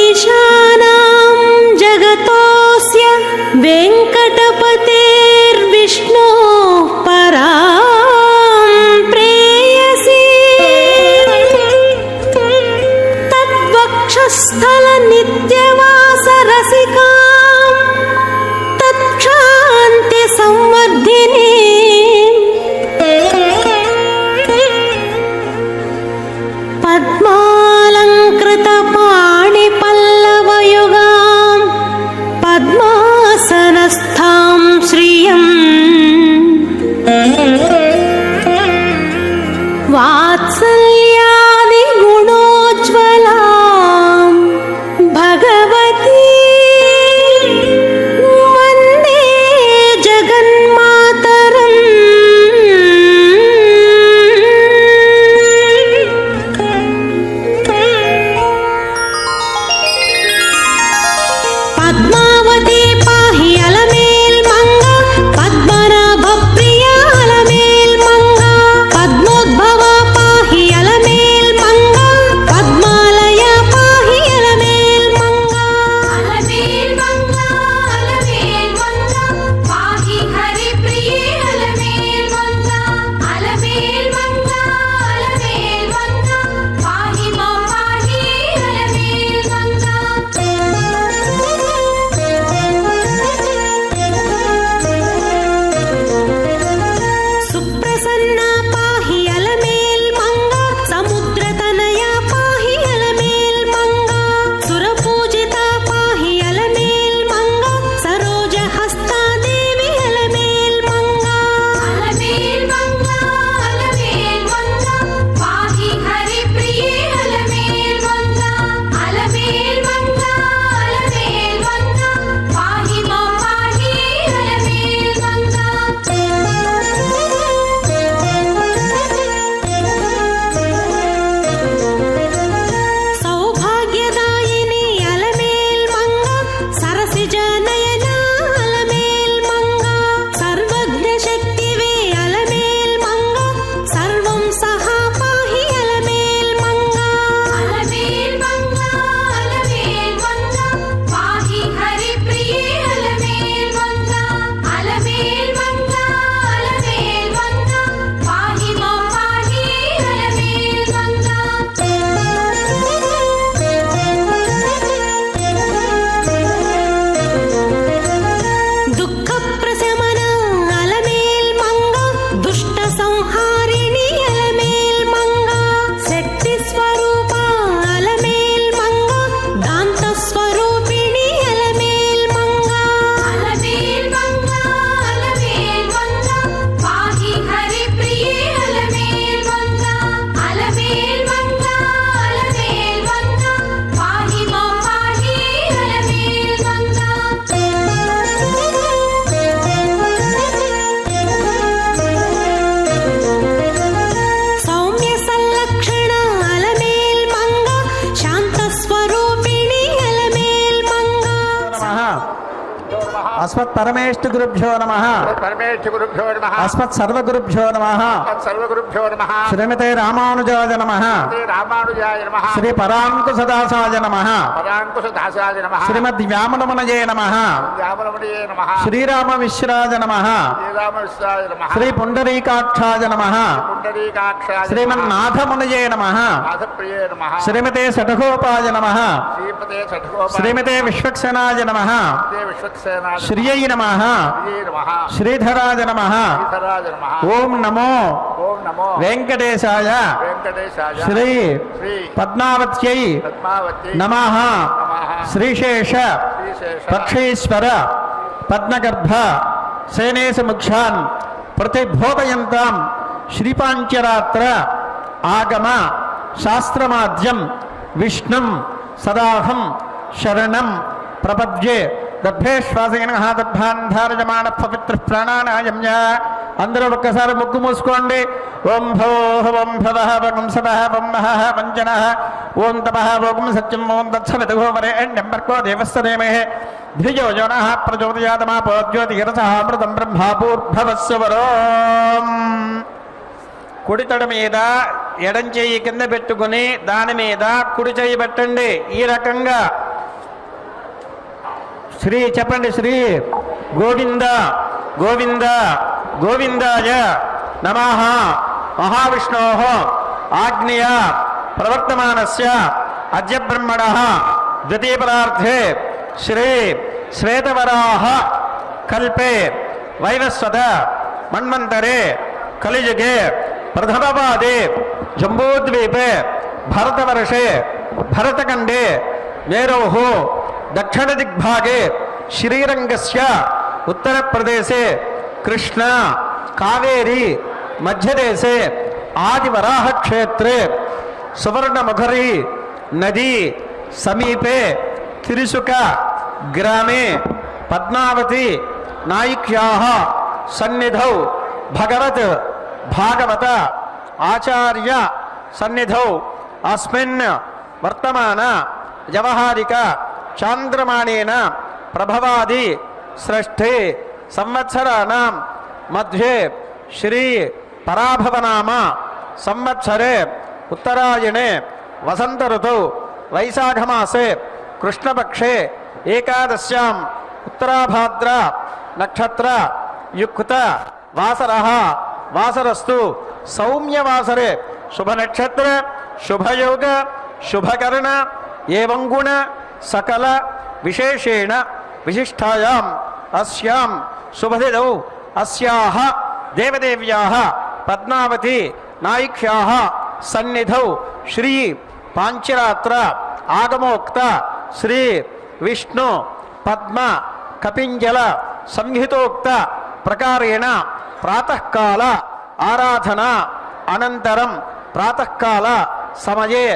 ఈశానాం జగతోస్య వెంకటపతేర్విష్ణో పరాం ప్రేయసి తద్వక్షస్థల నిత్యవాస రసికాం తత్క్షాంతి సంవర్ధిని పద్మాలంకృత పాణి పల్లవయుగాం పద్మాసనస్థాం శ్రియం వాత్సల్యాది గుణోజ్వలాం భగవతీ వందే జగన్మాతరం. పద్మావతి పాహి అలమేల్ మంగ పద్మనాభ ప్రియ అలమేల్ మంగ పద్మోద్భవ పాహి అలమేల్ మంగ పద్మాలయ పాహి అలమేల్ మంగ అలమేల్ మంగ అలమేల్ మంగ పాహి హరి ప్రియే అలమేల్ మంగ అలమేల్ మంగ అలమేల్ మంగ పాహి మాం పాహి అలమేల్ మంగ. సుప్రసన్న పాహి అలమేల్ మంగ సముద్రతనయ పాహి అలమేల్ మంగ సురపూజిత పాహి అలమేల్ మంగ సరోజహస్తా దేవి అలమేల్ మంగ అలమేల్ మంగ అలమేల్ మంగ పాహి హరి ప్రియే అలమేల్ మంగ అలమేల్ మంగ అలమేల్ మంగ పాహి మాం పాహి అలమేల్ మంగ. సౌభాగ్యదాయిని అలమేల్ మంగ సరసిజ నయన అలమేల్ మంగ సర్వజ్ఞ శక్తివే అలమేల్ మంగ సర్వం సహా పాహి అలమేల్ మంగ అలమేల్ మంగ అలమేల్ మంగ పాహి హరి ప్రియే అలమేల్ మంగ అలమేల్ మంగ అలమేల్ మంగ పాహి మాం పాహి అలమేల్ మంగ. దుఃఖ ప్రశమన అలమేల్ మంగ దుష్ట సంహారిణి అలమేల్ మంగ శక్తి స్వరూప అలమేల్ మంగ దాంత స్వరూపిణి అలమేల్ మంగ అలమేల్ మంగ అలమేల్ మంగ పాహి హరి ప్రియే అలమేల్ మంగ అలమేల్ మంగ అలమేల్ మంగ పాహి మాం పాహి అలమేల్ మంగ. సౌమ్య సంలక్షణ అలమేల్ మంగ శాంత స్వరూపిణి అలమేల్ మంగ అస్మత్ పరమేష్ఠ గురుభ్యో నమః పరమేశ్వర గురుభ్యో నమః అస్మత్ సర్వ గురుభ్యో నమః సర్వగురుభ్యో నమః శ్రీమతే రామానుజాయ నమః శ్రీ రామానుజాయ నమః శ్రీ పరాంకుశదాసాయ నమః పరాంకుశ దాసాయ నమః శ్రీమద్ వ్యామనమనయే నమః వ్యామరమణియే నమః శ్రీరామ విశ్రాజ నమః శ్రీరామ విశ్వాయ నమః శ్రీ పుండరీకాక్షాయ నమః పుండరీకాక్షాయ శ్రీమన్నాథమునయే నమః నాథప్రియే నమః శ్రీమతే షఠగోపాయ నమః శ్రీపతే షట్కోప శ్రీమతే విశ్వక్సేనాయ నమః విశ్వక్సేనాయ శ్రియై నమః నమః శ్రీధరాజ నమః శ్రీధరాజ నమః ఓం నమో ఓం నమో వెంకటేశాయ వెంకటేశాయ శ్రీ శ్రీ పద్మావత్యై పద్మావతి నమః నమః శ్రీశేష శ్రీశేష పక్షీశ్వర పద్మగర్భ సేనేశముఖ్యాన్ ప్రతిబోధయంతాం శ్రీపాంచరాత్ర ఆగమ శాస్త్రమాద్యం విష్ణుం సదాహం శరణం ప్రపద్యే గర్భేశ్వాసైన గర్భాంధారజమాన పవిత్ర ప్రాణానాయమ్య. అందరూ ఒక్కసారి ముగ్గు మూసుకోండి. ఓం భో ఓం భవ ఓం సవ ఓం మహ వంజన ఓం తప ఓం సత్యం ఓం దత్సవితుగోవరేణ్యం భర్గో దేవస్య ధీమహి ధియో యో నః ప్రచోదయాత్ మా జ్యోతిరసః అమృతం బ్రహ్మాపూర్భవస్య వరోం. కుడి తొడ మీద ఎడం చెయ్యి కింద పెట్టుకుని దాని మీద కుడి చెయ్యి పెట్టండి. ఈ రకంగా శ్రీ చెప్పండి. శ్రీ గోవింద గోవింద గోవిందాయ నమః. మహావిష్ణోః ఆజ్ఞయ ప్రవర్తమానస్య అద్య బ్రహ్మణః ద్వితీయ పదార్థే శ్రీ శ్వేతవరాహ కల్పే వైవస్వత మన్వంతరే కలియుగే ప్రథమపాదే జంబూద్వీపే భరతవర్షే భరతఖండే మేరోః దక్షిణదిగ్భాగే శ్రీరంగస్య ఉత్తరప్రదేశే కృష్ణ కావేరీ మధ్యదేశే ఆదివరాహక్షేత్రే సువర్ణముఖరీ నదీ సమీపే తిరుసుక గ్రామే పద్మావతి నాయిక్యాః సన్నిధౌ భగవత్ భాగవత ఆచార్య సన్నిధౌ అస్మిన్ వర్తమాన వ్యవహారిక చాంద్రమాణేన ప్రభవాది షష్ఠే సంవత్సరాణం మధ్యే శ్రీ పరాభవనామ సంవత్సరే ఉత్తరాయణే వసంత ఋతౌ వైశాఖమాసే కృష్ణపక్షే ఏకాదశ్యాం ఉత్తరాభాద్ర నక్షత్ర యుక్త వాసరః వాసరస్తు సౌమ్యవాసరే శుభనక్షత్ర శుభయోగ శుభకరణ ఏవం గుణ సకల విశేషేణ విశిష్టాయాం అస్యాం శుభదినౌ అస్యాః దేవదేవ్యాః పద్మావతి నాయిక్యాః సన్నిధౌ శ్రీ పాంచరాత్ర ఆగమోక్త శ్రీ విష్ణు పద్మ కపింజల సంహితోక్త ప్రకారేణ ప్రాతఃకాల ఆరాధన అనంతరం ప్రాతఃకాల సమయే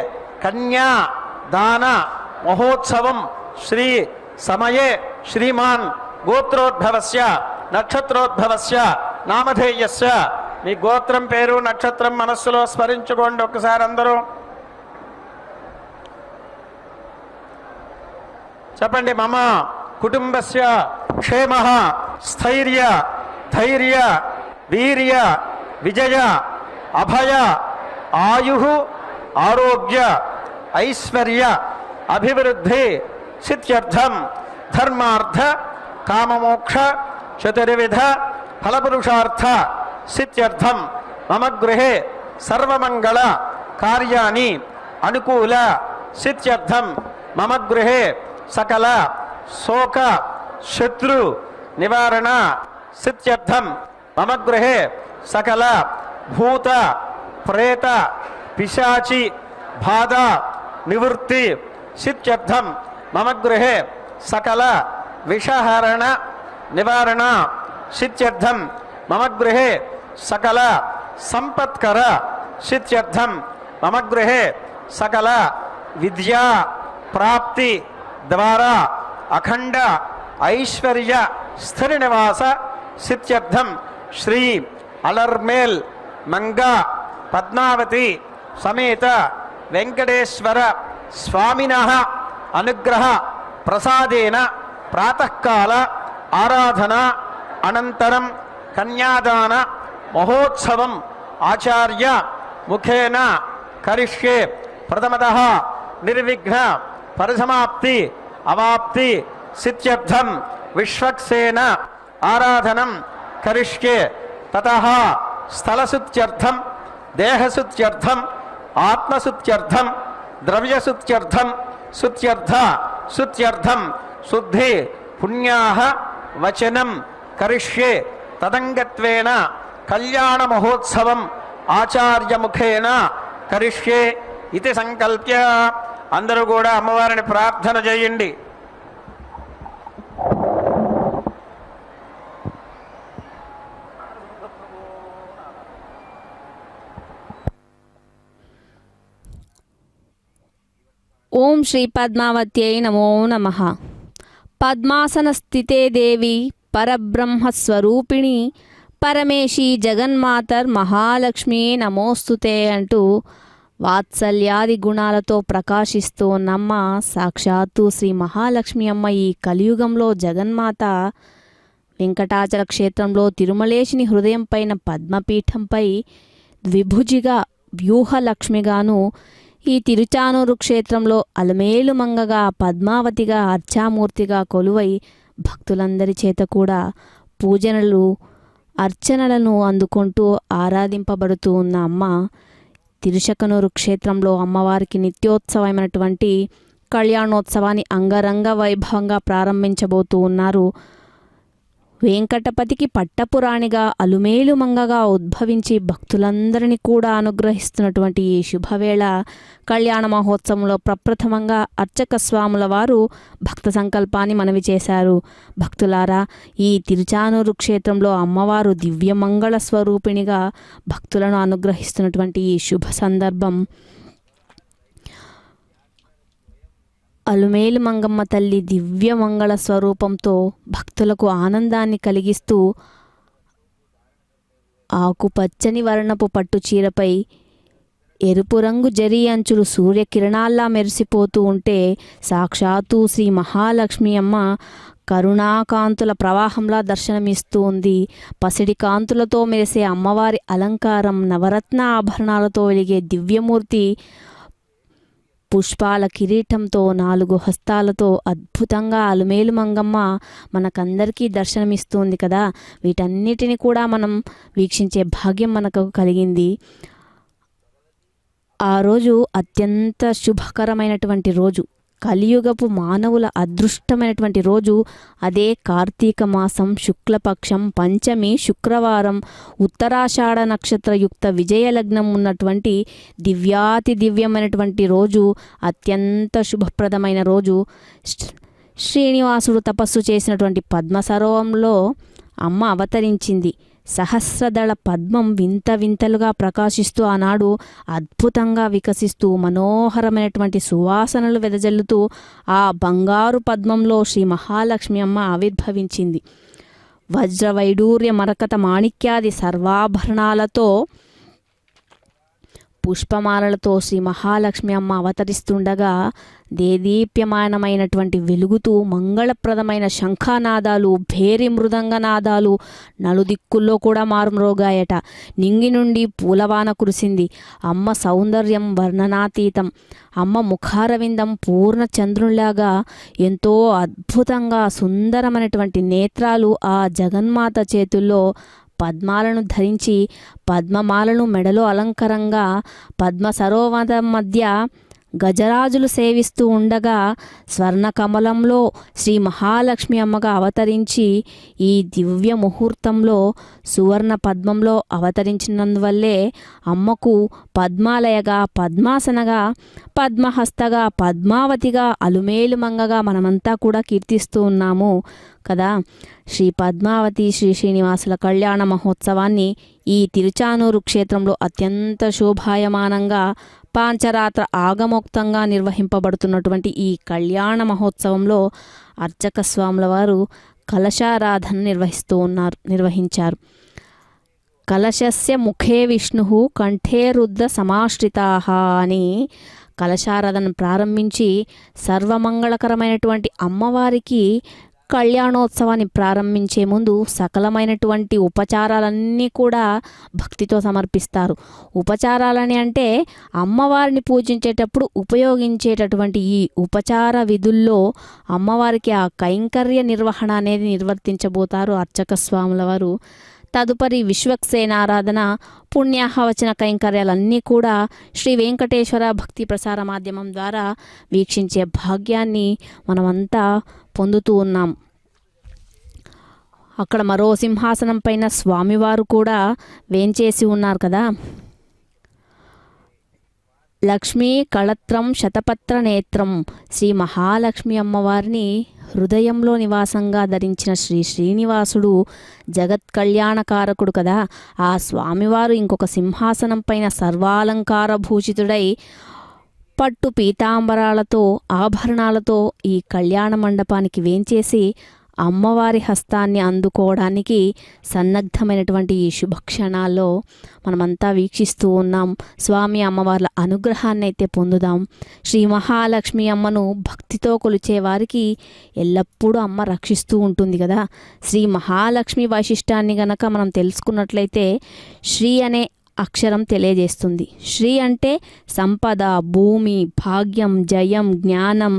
కన్యా దాన మహోత్సవం శ్రీ సమయే శ్రీమాన్ గోత్రోద్భవస్య నక్షత్రోద్భవస్య నామధేయస్య. మీ గోత్రం పేరు నక్షత్రం మనస్సులో స్మరించుకోండి ఒకసారి అందరూ చెప్పండి. మమ కుటుంబస్య క్షేమః స్థైర్య ధైర్య వీర్య విజయ అభయ ఆయుః ఆరోగ్య ఐశ్వర్య అభివృద్ధి సిద్ధ్యర్థం ధర్మార్థ కామమోక్ష చతుర్విధ ఫలపురుషార్థ సిద్ధ్యర్థం మమ గృహే సర్వమంగళ కార్యాణి అనుకూల సిద్ధ్యర్థం మమ గృహే సకల శోక శత్రు నివారణ సిద్ధ్యర్థం మమ గృహే సకల భూత ప్రేత పిశాచి బాధ నివృత్తి సిద్ధ్యర్థం మమ గృహే సకల విషహరణ నివారణ సిద్ధ్యర్థం మమ గృహే సకల సంపత్కర సిద్ధ్యర్థం మమ గృహే సకల విద్యా ప్రాప్తి ద్వారా అఖండ ఐశ్వర్య స్థిర నివాస సిద్ధ్యర్థం శ్రీ అలర్మేల్ మంగా పద్మావతి సమేత వెంకటేశ్వర స్వామినః అనుగ్రహ ప్రసాదేన ప్రాతఃకాల ఆరాధన అనంతరం కన్యాదాన మహోత్సవం ఆచార్య ముఖేన కరిష్యే. ప్రథమతః నిర్విఘ్న పరిసమాప్తి అవాప్తి సిద్ధ్యర్థం విశ్వక్సేన ఆరాధనం కరిష్యే. తతః స్థలశుద్ధ్యర్థం దేహశుద్ధ్యర్థం ఆత్మశుద్ధ్యర్థం ద్రవ్యశుద్ధ్యర్థం శుద్ధ్యర్థ శుద్ధ్యర్థం శుద్ధి పుణ్యాః వచనం కరిష్యే. తదంగత్వేన కళ్యాణ మహోత్సవం ఆచార్యముఖేన కరిష్యే ఇది సంకల్ప్య. అందరూ కూడా అమ్మవారిని ప్రార్థన చేయండి. ఓం శ్రీ పద్మావత్యై నమో నమః. పద్మాసనస్థితే దేవి పరబ్రహ్మస్వరూపిణి పరమేశి జగన్మాతర్ మహాలక్ష్మి నమోస్తుతే అంటూ వాత్సల్యాది గుణాలతో ప్రకాశిస్తూ ఉన్నమ్మ సాక్షాత్తు శ్రీ మహాలక్ష్మి అమ్మ ఈ కలియుగంలో జగన్మాత వెంకటాచల క్షేత్రంలో తిరుమలేశుని హృదయం పైన పద్మపీఠంపై ద్విభుజిగా వ్యూహలక్ష్మిగాను ఈ తిరుచానూరు క్షేత్రంలో అలమేలుమంగగా పద్మావతిగా అర్చామూర్తిగా కొలువై భక్తులందరి చేత కూడా పూజనలు అర్చనలను అందుకుంటూ ఆరాధింపబడుతూ ఉన్న అమ్మ తిరుచకనూరు క్షేత్రంలో అమ్మవారికి నిత్యోత్సవమైనటువంటి కళ్యాణోత్సవాన్ని అంగరంగ వైభవంగా ప్రారంభించబోతూ ఉన్నారు. వెంకటపతికి పట్టపురాణిగా అలుమేలుమంగగా ఉద్భవించి భక్తులందరినీ కూడా అనుగ్రహిస్తున్నటువంటి ఈ శుభవేళ కళ్యాణ మహోత్సవంలో ప్రప్రథమంగా అర్చక స్వాముల వారు భక్త సంకల్పాన్ని మనవి చేశారు. భక్తులారా, ఈ తిరుచానూరు క్షేత్రంలో అమ్మవారు దివ్యమంగళ స్వరూపిణిగా భక్తులను అనుగ్రహిస్తున్నటువంటి ఈ శుభ సందర్భం అలుమేలు మంగమ్మ తల్లి దివ్య మంగళ స్వరూపంతో భక్తులకు ఆనందాన్ని కలిగిస్తూ ఆకుపచ్చని వర్ణపు పట్టు చీరపై ఎరుపు రంగు జరీ అంచులు సూర్యకిరణాల్లా మెరిసిపోతూ ఉంటే సాక్షాత్తు శ్రీ మహాలక్ష్మి అమ్మ కరుణాకాంతుల ప్రవాహంలా దర్శనమిస్తూ ఉంది. పసిడి కాంతులతో మెరిసే అమ్మవారి అలంకారం, నవరత్న ఆభరణాలతో వెలిగే దివ్యమూర్తి పుష్పాల కిరీటంతో 4 హస్తాలతో అద్భుతంగా అలుమేలు మంగమ్మ మనకందరికీ దర్శనమిస్తుంది కదా. వీటన్నిటిని కూడా మనం వీక్షించే భాగ్యం మనకు కలిగింది. ఆ రోజు అత్యంత శుభకరమైనటువంటి రోజు, కలియుగపు మానవుల అదృష్టమైనటువంటి రోజు. అదే కార్తీక మాసం శుక్లపక్షం పంచమి శుక్రవారం ఉత్తరాషాఢ నక్షత్రయుక్త విజయలగ్నం ఉన్నటువంటి దివ్యాతి దివ్యమైనటువంటి రోజు, అత్యంత శుభప్రదమైన రోజు. శ్రీనివాసుడు తపస్సు చేసినటువంటి పద్మ సరోవరంలో అమ్మ అవతరించింది. సహస్రదళ పద్మం వింత వింతలుగా ప్రకాశిస్తూ ఆనాడు అద్భుతంగా వికసిస్తూ మనోహరమైనటువంటి సువాసనలు వెదజల్లుతూ ఆ బంగారు పద్మంలో శ్రీ మహాలక్ష్మి అమ్మ ఆవిర్భవించింది. వజ్రవైడూర్య మరకత మాణిక్యాది సర్వాభరణాలతో పుష్పమాలలతో శ్రీ మహాలక్ష్మి అమ్మ అవతరిస్తుండగా దేదీప్యమానమైనటువంటి వెలుగుతూ మంగళప్రదమైన శంఖానాదాలు భేరి మృదంగనాదాలు నలుదిక్కుల్లో కూడా మారుమ్రోగాయట. నింగి నుండి పూలవాన కురిసింది. అమ్మ సౌందర్యం వర్ణనాతీతం. అమ్మ ముఖారవిందం పూర్ణ చంద్రునిలాగా ఎంతో అద్భుతంగా సుందరమైనటువంటి నేత్రాలు ఆ జగన్మాత చేతుల్లో పద్మాలను ధరించి పద్మమాలను మెడలో అలంకరంగా పద్మ సరోవరం మధ్య గజరాజులు సేవిస్తూ ఉండగా స్వర్ణకమలంలో శ్రీ మహాలక్ష్మి అమ్మగా అవతరించి ఈ దివ్య ముహూర్తంలో సువర్ణ పద్మంలో అవతరించినందువల్లే అమ్మకు పద్మాలయగా పద్మాసనగా పద్మహస్తగా పద్మావతిగా అలుమేలుమంగగా మనమంతా కూడా కీర్తిస్తూ ఉన్నాము కదా. శ్రీ పద్మావతి శ్రీ శ్రీనివాసుల కళ్యాణ మహోత్సవాన్ని ఈ తిరుచానూరు క్షేత్రంలో అత్యంత శోభాయమానంగా పాంచరాత్ర ఆగమోక్తంగా నిర్వహింపబడుతున్నటువంటి ఈ కళ్యాణ మహోత్సవంలో అర్చక స్వాముల వారు కలశారాధన నిర్వహించారు. కలశస్య ముఖే విష్ణు కంఠే రుద్ర సమాశ్రితాః అని కలశారాధన ప్రారంభించి సర్వమంగళకరమైనటువంటి అమ్మవారికి కళ్యాణోత్సవాన్ని ప్రారంభించే ముందు సకలమైనటువంటి ఉపచారాలన్నీ కూడా భక్తితో సమర్పిస్తారు. ఉపచారాలని అంటే అమ్మవారిని పూజించేటప్పుడు ఉపయోగించేటటువంటి ఈ ఉపచార విధుల్లో అమ్మవారికి ఆ కైంకర్య నిర్వహణ అనేది నిర్వర్తించబోతారు అర్చక స్వాముల వారు. తదుపరి విశ్వక్సేనారాధన పుణ్యాహవచన కైంకర్యాలన్నీ కూడా శ్రీ వెంకటేశ్వర భక్తి ప్రసార మాధ్యమం ద్వారా వీక్షించే భాగ్యాన్ని మనమంతా పొందుతూ ఉన్నాం. అక్కడ మరో సింహాసనం పైన స్వామివారు కూడా వేంచేసి ఉన్నారు కదా. లక్ష్మీ కళత్రం శతపత్ర నేత్రం శ్రీ మహాలక్ష్మి అమ్మవారిని హృదయంలో నివాసంగా ధరించిన శ్రీ శ్రీనివాసుడు జగత్ కళ్యాణకారకుడు కదా. ఆ స్వామివారు ఇంకొక సింహాసనం పైన సర్వాలంకార భూషితుడై పట్టు పీతాంబరాలతో ఆభరణాలతో ఈ కళ్యాణ మండపానికి వేంచేసి అమ్మవారి హస్తాన్ని అందుకోవడానికి సన్నద్ధమైనటువంటి ఈ శుభక్షణాల్లో మనమంతా వీక్షిస్తూ ఉన్నాం. స్వామి అమ్మవార్ల అనుగ్రహాన్ని అయితే పొందుదాం. శ్రీ మహాలక్ష్మి అమ్మను భక్తితో కొలిచే వారికి ఎల్లప్పుడూ అమ్మ రక్షిస్తూ ఉంటుంది కదా. శ్రీ మహాలక్ష్మి వైశిష్టాన్ని గనక మనం తెలుసుకున్నట్లయితే శ్రీ అనే అక్షరం తెలియజేస్తుంది. శ్రీ అంటే సంపద, భూమి, భాగ్యం, జయం, జ్ఞానం,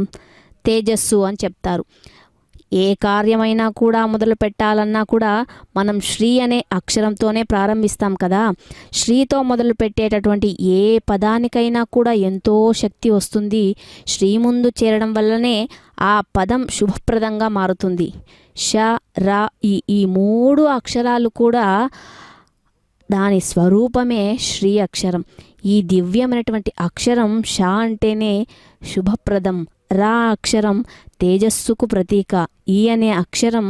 తేజస్సు అని చెప్తారు. ఏ కార్యమైనా కూడా మొదలు పెట్టాలన్నా కూడా మనం శ్రీ అనే అక్షరంతోనే ప్రారంభిస్తాం కదా. శ్రీతో మొదలు పెట్టేటటువంటి ఏ పదానికైనా కూడా ఎంతో శక్తి వస్తుంది. శ్రీ ముందు చేరడం వల్లనే ఆ పదం శుభప్రదంగా మారుతుంది. ష, ర, ఈ మూడు అక్షరాలు కూడా దాని స్వరూపమే శ్రీ అక్షరం. ఈ దివ్యమైనటువంటి అక్షరం ష అంటేనే శుభప్రదం, రా అక్షరం తేజస్సుకు ప్రతీక, ఈ అనే అక్షరం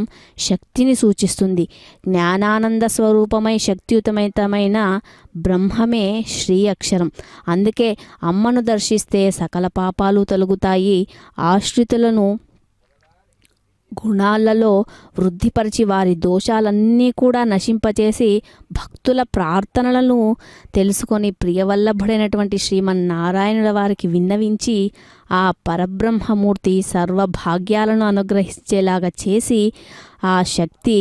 శక్తిని సూచిస్తుంది. జ్ఞానానంద స్వరూపమై శక్తియుతమైన బ్రహ్మమే శ్రీ అక్షరం. అందుకే అమ్మను దర్శిస్తే సకల పాపాలు తొలగుతాయి. ఆశ్రితులను గుణాలలో వృద్ధిపరిచి వారి దోషాలన్నీ కూడా నశింపచేసి భక్తుల ప్రార్థనలను తెలుసుకొని ప్రియవల్లభుడైనటువంటి శ్రీమన్నారాయణుల వారికి విన్నవించి ఆ పరబ్రహ్మమూర్తి సర్వభాగ్యాలను అనుగ్రహించేలాగా చేసి ఆ శక్తి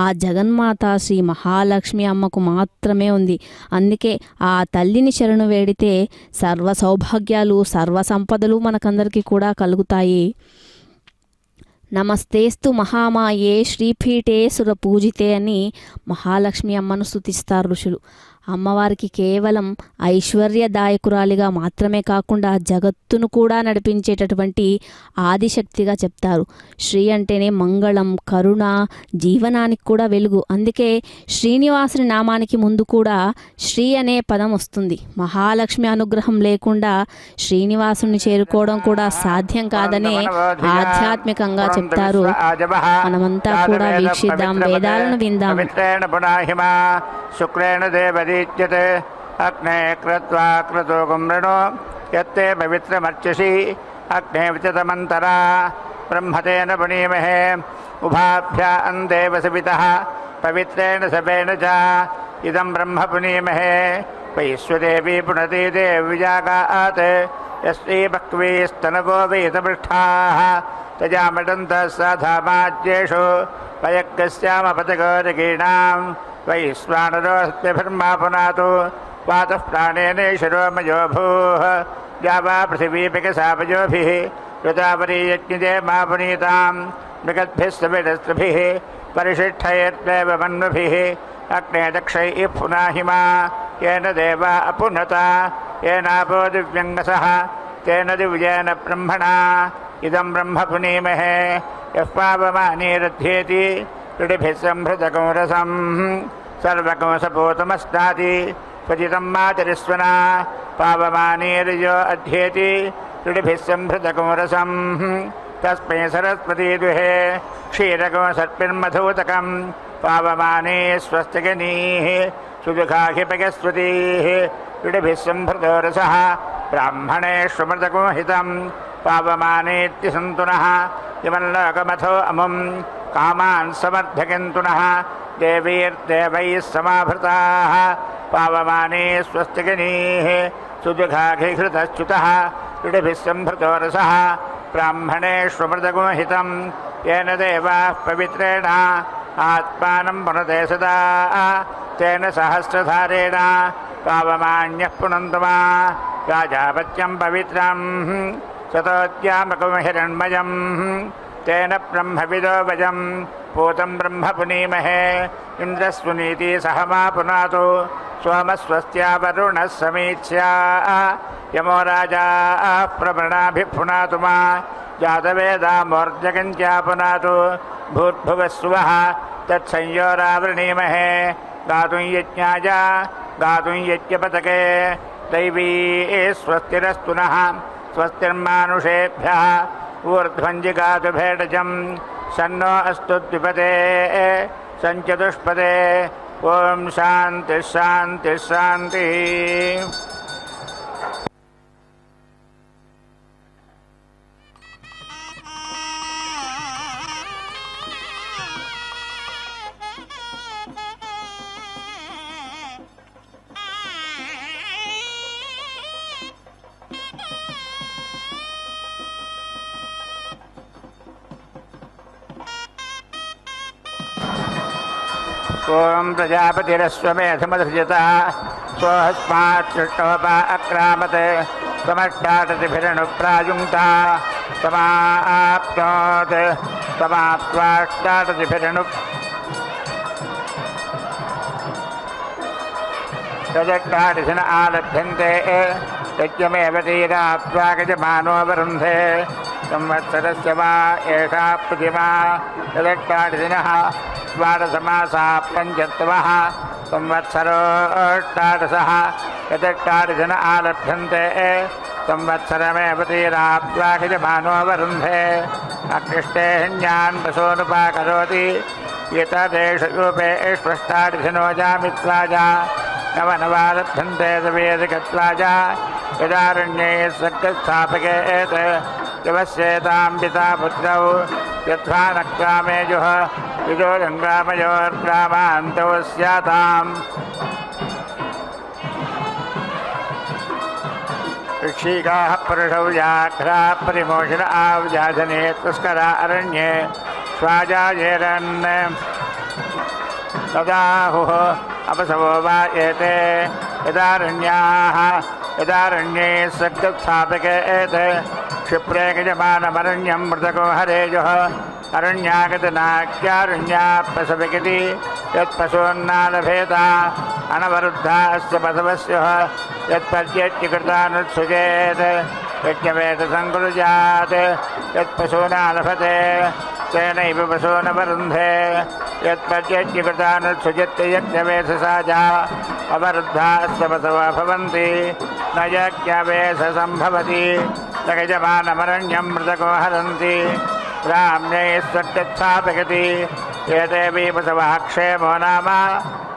ఆ జగన్మాత శ్రీ మహాలక్ష్మి అమ్మకు మాత్రమే ఉంది. అందుకే ఆ తల్లిని శరణు వేడితే సర్వ సౌభాగ్యాలు, సర్వ సంపదలు మనకందరికీ కూడా కలుగుతాయి. నమస్తేస్తు మహామాయే శ్రీపీఠే సురపూజితే అని మహాలక్ష్మి అమ్మను స్తుతిస్తారు ఋషులు. అమ్మవారికి కేవలం ఐశ్వర్యదాయకురాలిగా మాత్రమే కాకుండా జగత్తును కూడా నడిపించేటటువంటి ఆదిశక్తిగా చెప్తారు. శ్రీ అంటేనే మంగళం, కరుణ, జీవనానికి కూడా వెలుగు. అందుకే శ్రీనివాసుని నామానికి ముందు కూడా శ్రీ అనే పదం వస్తుంది. మహాలక్ష్మి అనుగ్రహం లేకుండా శ్రీనివాసుని చేరుకోవడం కూడా సాధ్యం కాదనే ఆధ్యాత్మికంగా చెప్తారు. మనమంతా కూడా వీక్షిద్దాం, వేదాలను విందాం. శుక్రేణ దేవదీచ్యతే అగ్నే క్రత్వా క్రతో గుమ్రణో యత్తే పవిత్రమర్చసి అగ్నే విచతమంతరా బ్రహ్మతేన పుణీమహే ఉభాభ్యాం దేవసవితః పవిత్రేణ సపేణ చ ఇదం బ్రహ్మ పుణీమహే వైశ్వదేవీ పునతి దేవ్యాగాత్ యస్త్రీ భక్వీస్తనగో వేదపృష్ఠాః తజామటంతః సాధామాజ్యేషు వయగ్గస్యామపతగోరగీణాం వైశ్వానరోస్త్యభిర్మా పునాతు వాతః ప్రాణేనేశ్వరో మయో భూః జావా పృథివీపికసాపయోభిः ऋतापरीयज्ञिते मा पुनीतां मृगद्भिः सविरस्त्रिभिः परिशिष्ठैर्देव मन्वभिः अग्ने दक्षैः पुनाहिमा येन देवा अपुनता येनापो दिव्यङ्गसः तेन दिव्येन ब्रह्मणा इदं ब्रह्म पुनीमहे यः पावमानीरध्येति त्रिभिः संहृतकं रसं सर्वकंसपूतमस्नाति क्वचितं मातरिस्वना पावमानीर्यो अध्येति त्रिभिः संहृतकं रसं तस्मै सरस्वती दुहे क्षीरकं सर्पिर्मधूतकं पावमाने स्वस्तिगनीः सुदुःखाहिपगस्वतीः त्रिभिः संहृतो रसः ब्राह्मणेष्वमृतको हितं पावमानेत्यसन्तुनः इमल्लोकमथो अमुं कामान् समर्थयन्तुनः देवीर्देवैः समाभृताः पावमाने स्वस्तिगनीः सुदुःखाघिहृतश्च्युतः त्रिभिः संहृतो रसः ब्राह्मणेष्वमृतको हितं येन देवाः पवित्रेण आत्मानं पुनते सदा तेन सहस्रधारेण पावमान्यः पुनन्तु मा राजापत्यं पवित्रं सतोद्यामकं हिरण्मयं तेन ब्रह्मविदो वयं पूतं ब्रह्म पुनीमहे इन्द्रस्वनीति सह मा पुनातु सोमस्वस्त्या वरुणः समीच्या यमो राजा प्रवृणाभिः पुनातु मा जातवेदामोर्जगञ्च्या पुनातु भूर्भुवस्सुवः तत्संयोरावृणीमहे गातुं यज्ञाय गातुं यज्ञपतके दैवी स्वस्तिरस्तु नः स्वस्तिर्मानुषेभ्यः ऊर्ध्वञ्जिगातु भेडजं सन्नो अस्तु द्विपदे सञ्चतुष्पदे ओम शांति शांति शांति। ओम प्रजापतिरश्वमेधमधृजता स्वहस्मात् सृष्टोपा अक्रामत् समष्टाटतिभिरनुप्रायुङ्क्ता समाप्नोत् समाप्त्वाष्टाटतिभिरनु तदष्टादिशन आलभ्यन्ते यज्ञमेव तीराप्त्वागजमानोऽवरुन्धे संवत्सरस्य वा एषा प्रतिमा तदष्टादिनः द्वादशमासा पञ्चत्वः संवत्सरोष्टादशः यदष्टादिशन आलभ्यन्ते संवत्सरमेव तीराप्त्वागजमानोऽवरुन्धे अकृष्टेऽन्यान् वसोनुपाकरोति एतदेषरूपे स्पष्टादिशनो जामित्वाजा नवनवालभ्यन्ते सवेदकत्वाजा यदारण्ये सर्गस्थापकेत् यवस्येतां पिता पुत्रौ यद्वा नक्रामेजुः विजोजङ्ग्रामयोर्ग्रामान्तौ स्याताम् ऋषिकाः पुरुषौ व्याघ्रा परिमोषण आवजाजने तस्करा अरण्ये स्वाजायेरन् तदाहुः अपसवो वा एते यदारण्ये सर्गस्थापकेत् क्षिप्रे गजमानमरण्यं मृतको हरेजुः अरण्यागतनाक्यारण्यापसविगति यत्पशून्नालभेता अनवरुद्धास्य पशवस्य यत्पर्यच्यकृतानुत्सुजेत् यज्ञवेदसङ्कुलजात् यत्पशूनालभते तेनैव पशूनवरुन्धे यत्पर्यच्यकृतानुत्सुजत्य यज्ञवेधसाजा अवरुद्धास्य पशवः भवन्ति न यज्ञवेधसम्भवति न गजमानमरण्यं मृतको हरन्ति ब्राह्म्यैः सत्यत्थापयति एतेऽपि पशवः क्षेमो नाम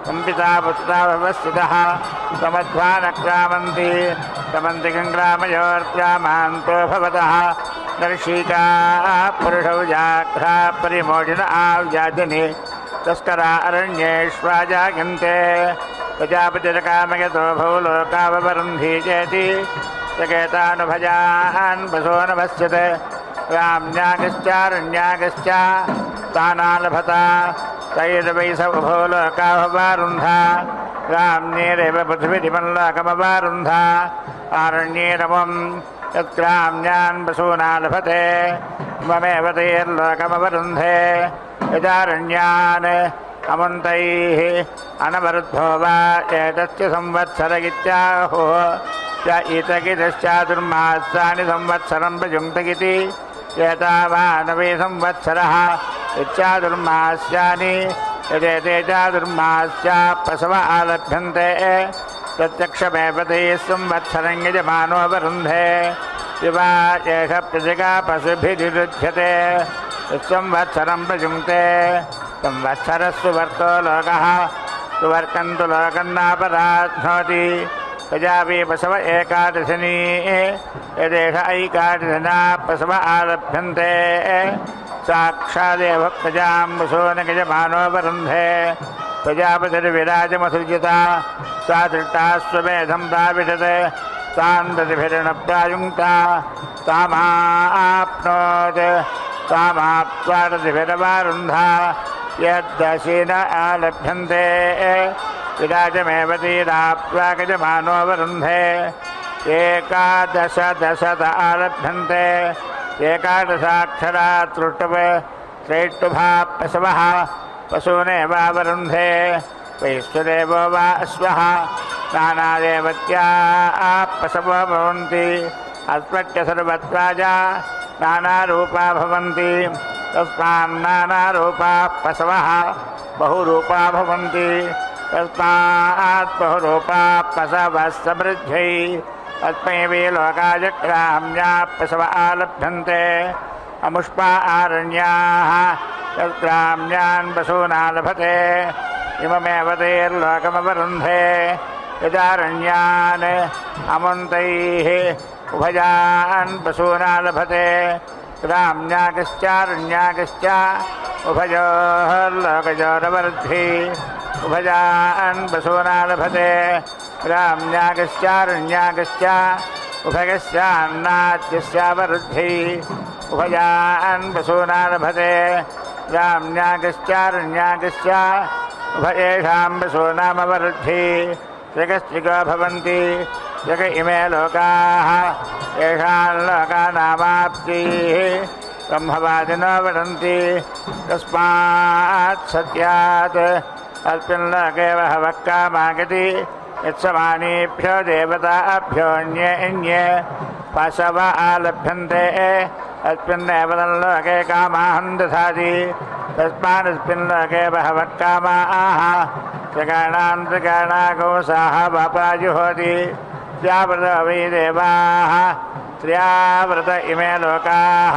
संपिता पुत्रा व्यवस्थितः समध्वा न क्रामन्ति समन्ति गङ्ग्रामयोर्ग्रामान्तो भवतः दर्शिकाः पुरुषौ जाघ्रा परिमोचन आवजाजनि तस्करा अरण्येष्वाजागन्ते प्रजापतिर्कामयतो भौ लोकावरुन्धि चेति सकेतानुभजान् वसो न भस्यते राम्यागश्चारण्यागश्च तानालभता तैर्वै स उभो लोकावरुन्धा राम्येरेव पृथिवीमल्लोकमवरुन्धा आरण्ये रमं यत्ग्राम्यान् वसूनालभते ममेव तैर्लोकमवरुन्धे यदारण्यान् अमन्तैः अनवरुद्धो वा एतस्य संवत्सर इत्याहुः च इतगितश्चातुर्मासानि संवत्सरं प्रयुङ्क्तगिति एतावानवे संवत्सरः इत्यादुर्मास्यानि यदेते चातुर्मास्या पशव आलभ्यन्ते प्रत्यक्षमेव ते संवत्सरं यजमानोऽवरुन्धे शिवा एष प्रजगा पशुभिरुध्यते संवत्सरं प्रयुङ्क्ते संवत्सरस्सु वर्तो लोकः सुवर्कं तु लोकं नापराध्नोति प्रजापि पशव एकादशनी यदेष ऐकादशना पशव आलभ्यन्ते साक्षादेव प्रजां वसो न गजमानोऽवरुन्धे प्रजापतिर्विराजमसृजता सा दृष्टा स्वमेधं प्राविशत् तां दतिभिर्नप्रायुङ्क्ता तामाप्नोत् तामाप्त्वादतिभिरवारुन्धा यद्दशेन आलभ्यन्ते विराजमेव तीराप्त्वा गजमानोऽवरुन्धे एकादशदशत आलभ्यन्ते एकादशाक्षरा तृष्टव श्रेष्ठुभा पशवः पशूनेवावरुन्धे वैश्वदेवो वा अश्वः नानादेवत्या पशवो भवन्ति अस्मत्य सर्वत्वाजा नानारूपा भवन्ति तस्मान्नानारूपाः पशवः बहुरूपा भवन्ति तस्मात् बहुरूपाः पशवः समृद्ध्यै तस्मै वै लोकाय ग्राम्याः पशव आलभ्यन्ते अमुष्पा आरण्याः तद्ग्राम्यान् पशूनालभते इममेव तैर्लोकमवरुन्धे यदारण्यान् अमुन्तैः उभयान् पशूनालभते ग्राम्यागश्चारण्यागश्च उभयोः लोकयोरवरुद्धि उभयान् पशूनालभते ग्राम्यागश्चारण्यागश्च उभयस्यान्नाद्यस्यावरुद्धि उभयान् पशूनालभते ग्राम्यागश्चारण्यागश्च उभयेषां पशूनामवरुद्धि त्रिकस्त्रिको भवन्ति त्रिक इमे लोकाः येषां लोकानामाप्तिः ब्रह्मवादिनो वदन्ति तस्मात् सत्यात् अस्मिन् लोके बहवः कामागति यत्समानेभ्यो देवताभ्योऽन्ये पशव आलभ्यन्ते अस्मिन्नेव लोके कामान् दधाति तस्मादस्मिन् लोके बहवः कामाः त्रिकाणागो साहवापाजुहोति त्र्याव्रत वै देवाः त्र्याव्रत इमे लोकाः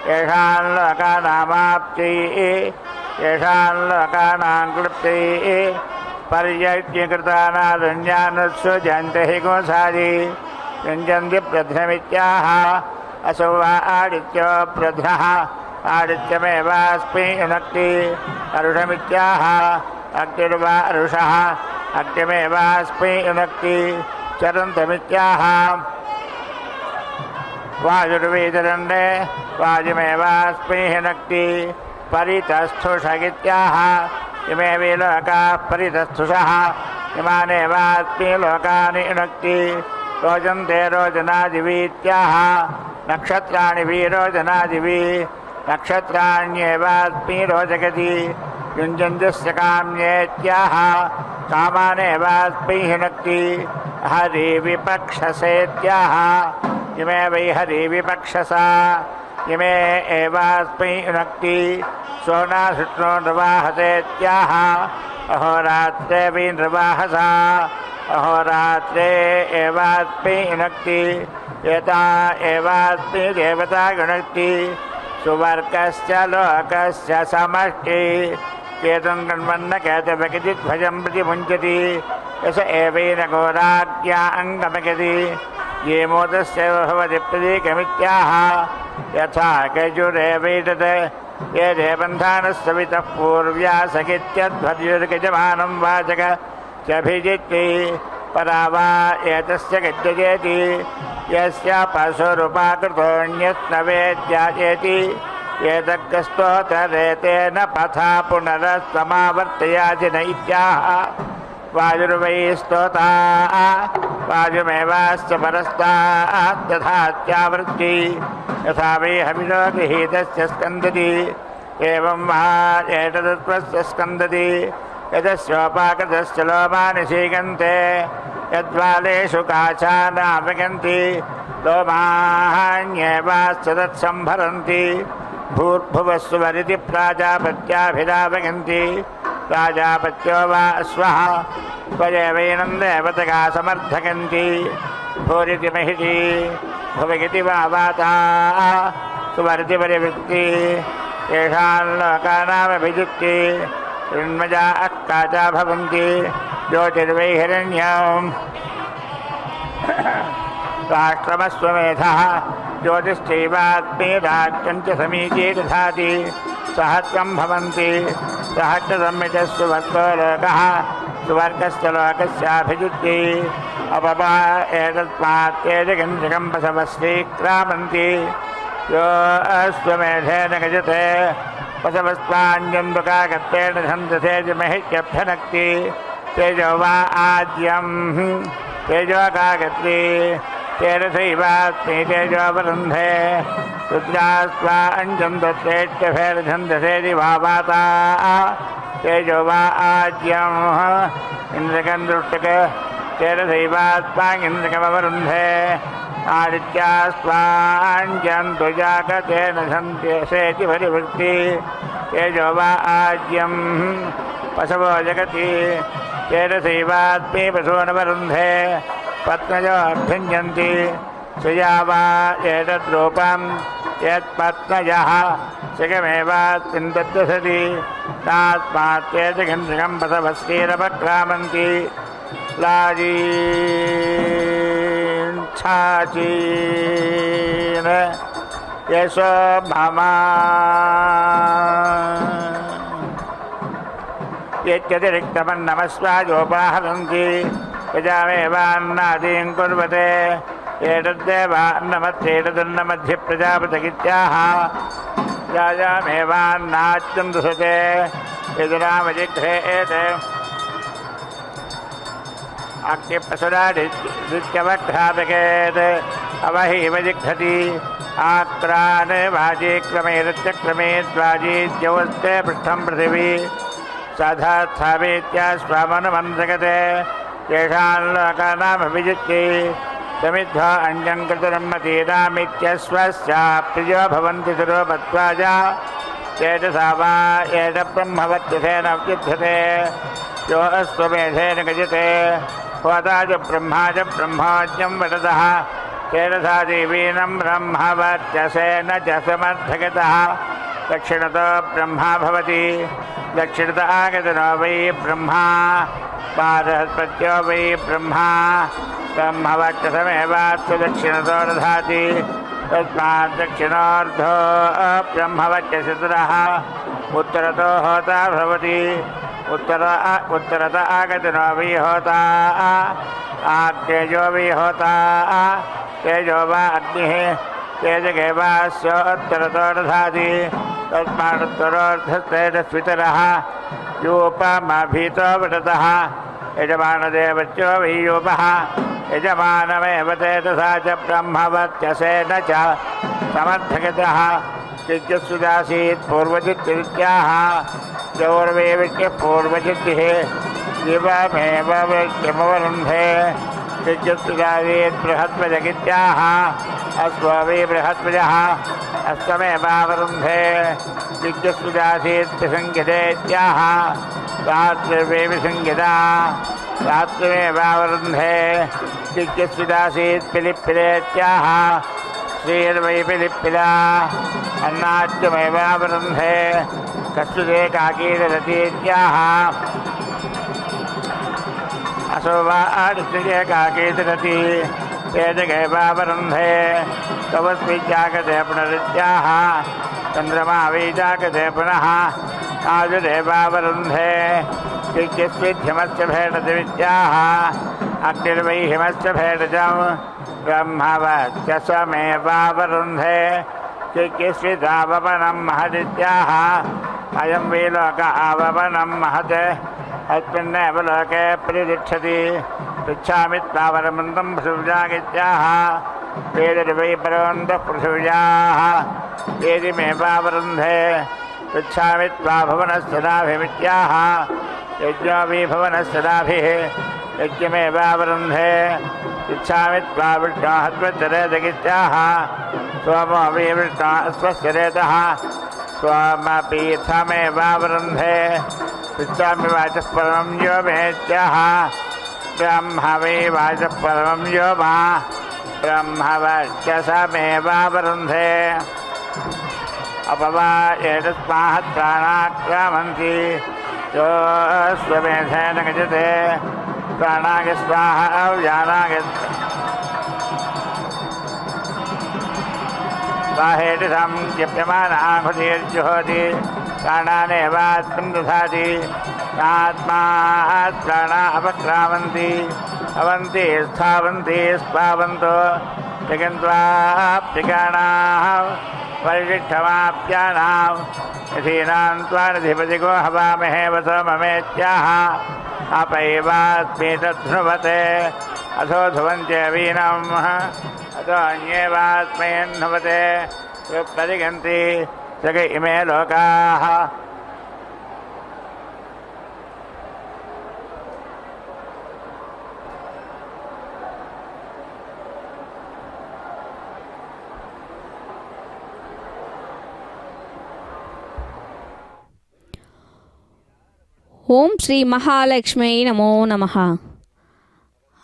येषां लोकानामाप्तिः येषां लोकानां क्लृप्तिः पर्यज्ञकृतानादन्यानुत्सृजन्ते हि गोसादि युञ्जन्ति प्रध्नमित्याह असौ वा आदित्यो प्रध्नः आदित्यमेवास्मि युनक्ति अरुषमित्याह अग्निर्वा अरुषः अग्निमेवास्मि युनक्ति चरन्तमित्याह वायुर्वेदरण्डे वायुमेवास्मि हिनक्ति परितस्थुषगित्याह इमे वै लोकाः परितस्थुषः इमानेवास्मि लोकानि युनक्ति रोचन्ते रोचनादिवीत्याह नक्षत्राणि वीरोचनादिवी नक्षत्राण्येवास्मि रोचकति युञ्जन्त्यस्य काम्येत्याह कामानेवास्मि हिनक्ति हरिविपक्षसेत्याह इमे वै हरिविपक्षसा इमे एवास्मि युनक्ति सोनाशुष्णो निर्वाहसेत्याह अहोरात्रे वै निर्वाहसा अहोरात्रे एवास्मि युनक्ति एता एवास्मि देवता युनक्ति सुवर्गस्य लोकस्य समष्टि केतुं कण्वन्न केतवकिजिध्वजं प्रतिमुञ्चति यस एवेन घोराज्ञा अङ्गमगति ये मोदस्य भवति प्रतीकमित्याह यथा गजुरेवैतत् ये देवन्धानस्य वितः पूर्व्या सखित्यध्वर्युर्गजमानं वाचक चभिजित्ति परा वा एतस्य गद्यजेति यस्य पशुरूपाकृतोऽन्यस्नवेद्याचेति एतद्गस्तोतरेतेन पथा पुनरस्तमावर्तयाति न इत्याह वायुर्वै स्तोता वायुमेवास्य परस्तात् तथात्यावृत्ति यथा वै हविषो गृहीतस्य स्कन्दति एवं वा एतदत्वस्य स्कन्दति यदस्योपाकृतस्य लोमानि सीगन्ते यद्वालेषु काचानापगन्ति लोमान्येवाश्च तत्सम्भरन्ति भूर्भुवस्वरिति प्राजापत्याभिरापगन्ति प्राजापत्यो वा अश्वः स्वयेवैनं देवतगा समर्थयन्ति भूरिति महिषी भुवगिति वा वाता सुवर्ति परिवृत्ति येषां लोकानामभिजित्ति ऋन्मजा अक्काचा भवन्ति ज्योतिर्वै हिरण्यम् राष्ट्रमस्वमेधः ज्योतिश्चैवाग्नेदाख्यं च समीचे दधाति सहस्रं भवन्ति सहस्रसंमितः सुवर्गो लोकः सुवर्गस्य लोकस्याभिजित्ति अपपा एतस्मात्तेजगन्धकं पशवस्वीक्रामन्ति यो अश्वमेधेन गजते पशवस्वान्यम्बुकागत्तेन छन्दसे च महिष्यभ्यनक्ति तेजो वा आज्यं तेजोकागत्ति तेरसैवास्मि तेजोपरुन्धे रुद्रास्वा अञ्जन्दत्तेत्यभेर्छन्दसेति भावाता तेजो वा आज्यं इन्द्रकन्दृष्टक तेरसैवास्मागिन्द्रकमवरुन्धे आदित्यास्वाञ्जन्तुजागतेन छन्दसेति परिवृत्ति तेजो वा आज्यं पशवो जगति तेरसैवास्मि पशूनवरुन्धे पत्नजो अभ्युञ्जन्ति सुया वा एतद्रूपं यत्पत्नजः शिखमेवास्मिन् तद्दशति तास्मात्तेजगन्धकं पशवस्तीरपक्रामन्ति लाजीच्छाचीन यशो ममा यत्यतिरिक्तमन्नमस्वाजोपाहरन्ति प्रजामेवान्नादीं कुर्वते एतद्देवान्नमत्येतदन्नमध्ये प्रजापतिगित्याह राजामेवान्नाच्यं दुषते यदुरामजिघ्रे एते अग्निप्रसुरादित्यवक्रापिकेत् अवहीव जिघ्रति आक्रान् वाजीक्रमे रत्यक्रमे द्वाजीद्यौस्ते पृष्ठं पृथिवी साधात्थावेत्या स्वामनुमन्त्रगते तेषां लोकानामभिजित्यै समिद्ध अन्यं कृतरम्मतीनामित्यस्वस्याप्रियो भवन्ति तिरोपत्वाजा तेजसा वा एष ब्रह्मवत्यसेन व्युध्यते यो अश्वमेधेन गजते होता च ब्रह्मोज्यं वदतः तेजसा देवीनं ब्रह्मवत्यसेन च समर्थगतः दक्षिणतो ब्रह्मा भवति दक्षिणत आगतनो वै ब्रह्मा पादहस्पत्यो वै ब्रह्मा ब्रह्मवक्षसमेवास्तु दक्षिणतो दधाति तस्मात् दक्षिणार्धो ब्रह्मवक्षसुतरः उत्तरतो होता भवति उत्तरत आगतनो वै होता आग्नेयो वै होता तेजो वा अग्निः तेजगेवास्योत्तरतो दधाति तस्मादुत्तरोर्धस्तेजस्वितरः यूपमभीतो वदतः यजमानदेवत्यो वै यूपः यजमानमेव तेजसा च ब्रह्मवत्यसेन च समर्थगतः यज्ञस्सुदासीत् पूर्वजित्तिरित्याह चौर्वेविच्य पूर्वजित्तिः दिवमेव वृत्यमवरुन्धे यज्ञस्सुदासीत् बृहत्वजगित्याह अस्वो वै बृहत्वजः अस्तमेवावरुन्धे यज्ञस्सुदासीत् विसङ्गितेत्याह रात्रिर्वे विसङ्गिता रात्रिमेवावरुन्धे यज्ञस्सुदासीत् पिलिप्पिलेत्याह श्रीर्वै पिलिप्पिला अन्नाद्यमेवावरुन्धे कस्तुरेकाकीदतीत्याह असो वा आदित्येकाकीदती तेजगेवावरुन्धे तवस्मै जागते पुनरित्याह चन्द्रमा वै जागते पुनः आजुरेवावरुन्धे यज्ञस्विद्धिमस्य भेददित्याह अग्निर्वै हिमस्य भेदजं ब्रह्मवत्यसमेवावरुन्धे यज्ञस्विदावपनं महदित्याह अयं वै लोक आवपनं महत् अस्मिन्नेव लोके प्रतिष्ठति पृच्छामि त्वावरमन्तं पृथिव्यागित्याह वेदिर्वै परोन्तः पृथिव्याः वेदिमेवावरुन्धे पृच्छामि त्वा भुवनस्तदाभिमित्याह यज्ञो वै भुवनस्तदाभिः यज्ञमेवावरुन्धे पृच्छामि त्वा विष्णो हत्वचरेदगित्याह सोमो वै विष्णो अश्वस्य रेतः सोमपीठमेवावरुन्धे पृच्छामि वाचः परमं यो मेत्याह ब्रह्म वै वाचः परमं यो मा ब्रह्मवर्चसमेवावरुन्धे अपवा एतस्मात् प्राणाक्रामन्ति यो स्वमेधेन गजते प्राणाय स्वाहा अव्यानाय स्वाहेति संजप्यमानाहुतिर्जुहोति प्राणानेवात्मं दधाति आत्मात् प्राणा अपक्रामन्ति अवन्ति स्थावन्ति स्पावन्तो जगन्त्वाप्तिकाणाः परिशिष्टमाप्यानां यथीनां त्वानधिपतिको हवामहे वसममेत्याह अपैवास्मि तद्धृवते अथो ध्रुवन्त्यवीनम् अथो अन्येवास्मैन्नुवते प्रतिगन्ति जग इमे लोकाः ఓం శ్రీ మహాలక్ష్మి నమో నమః.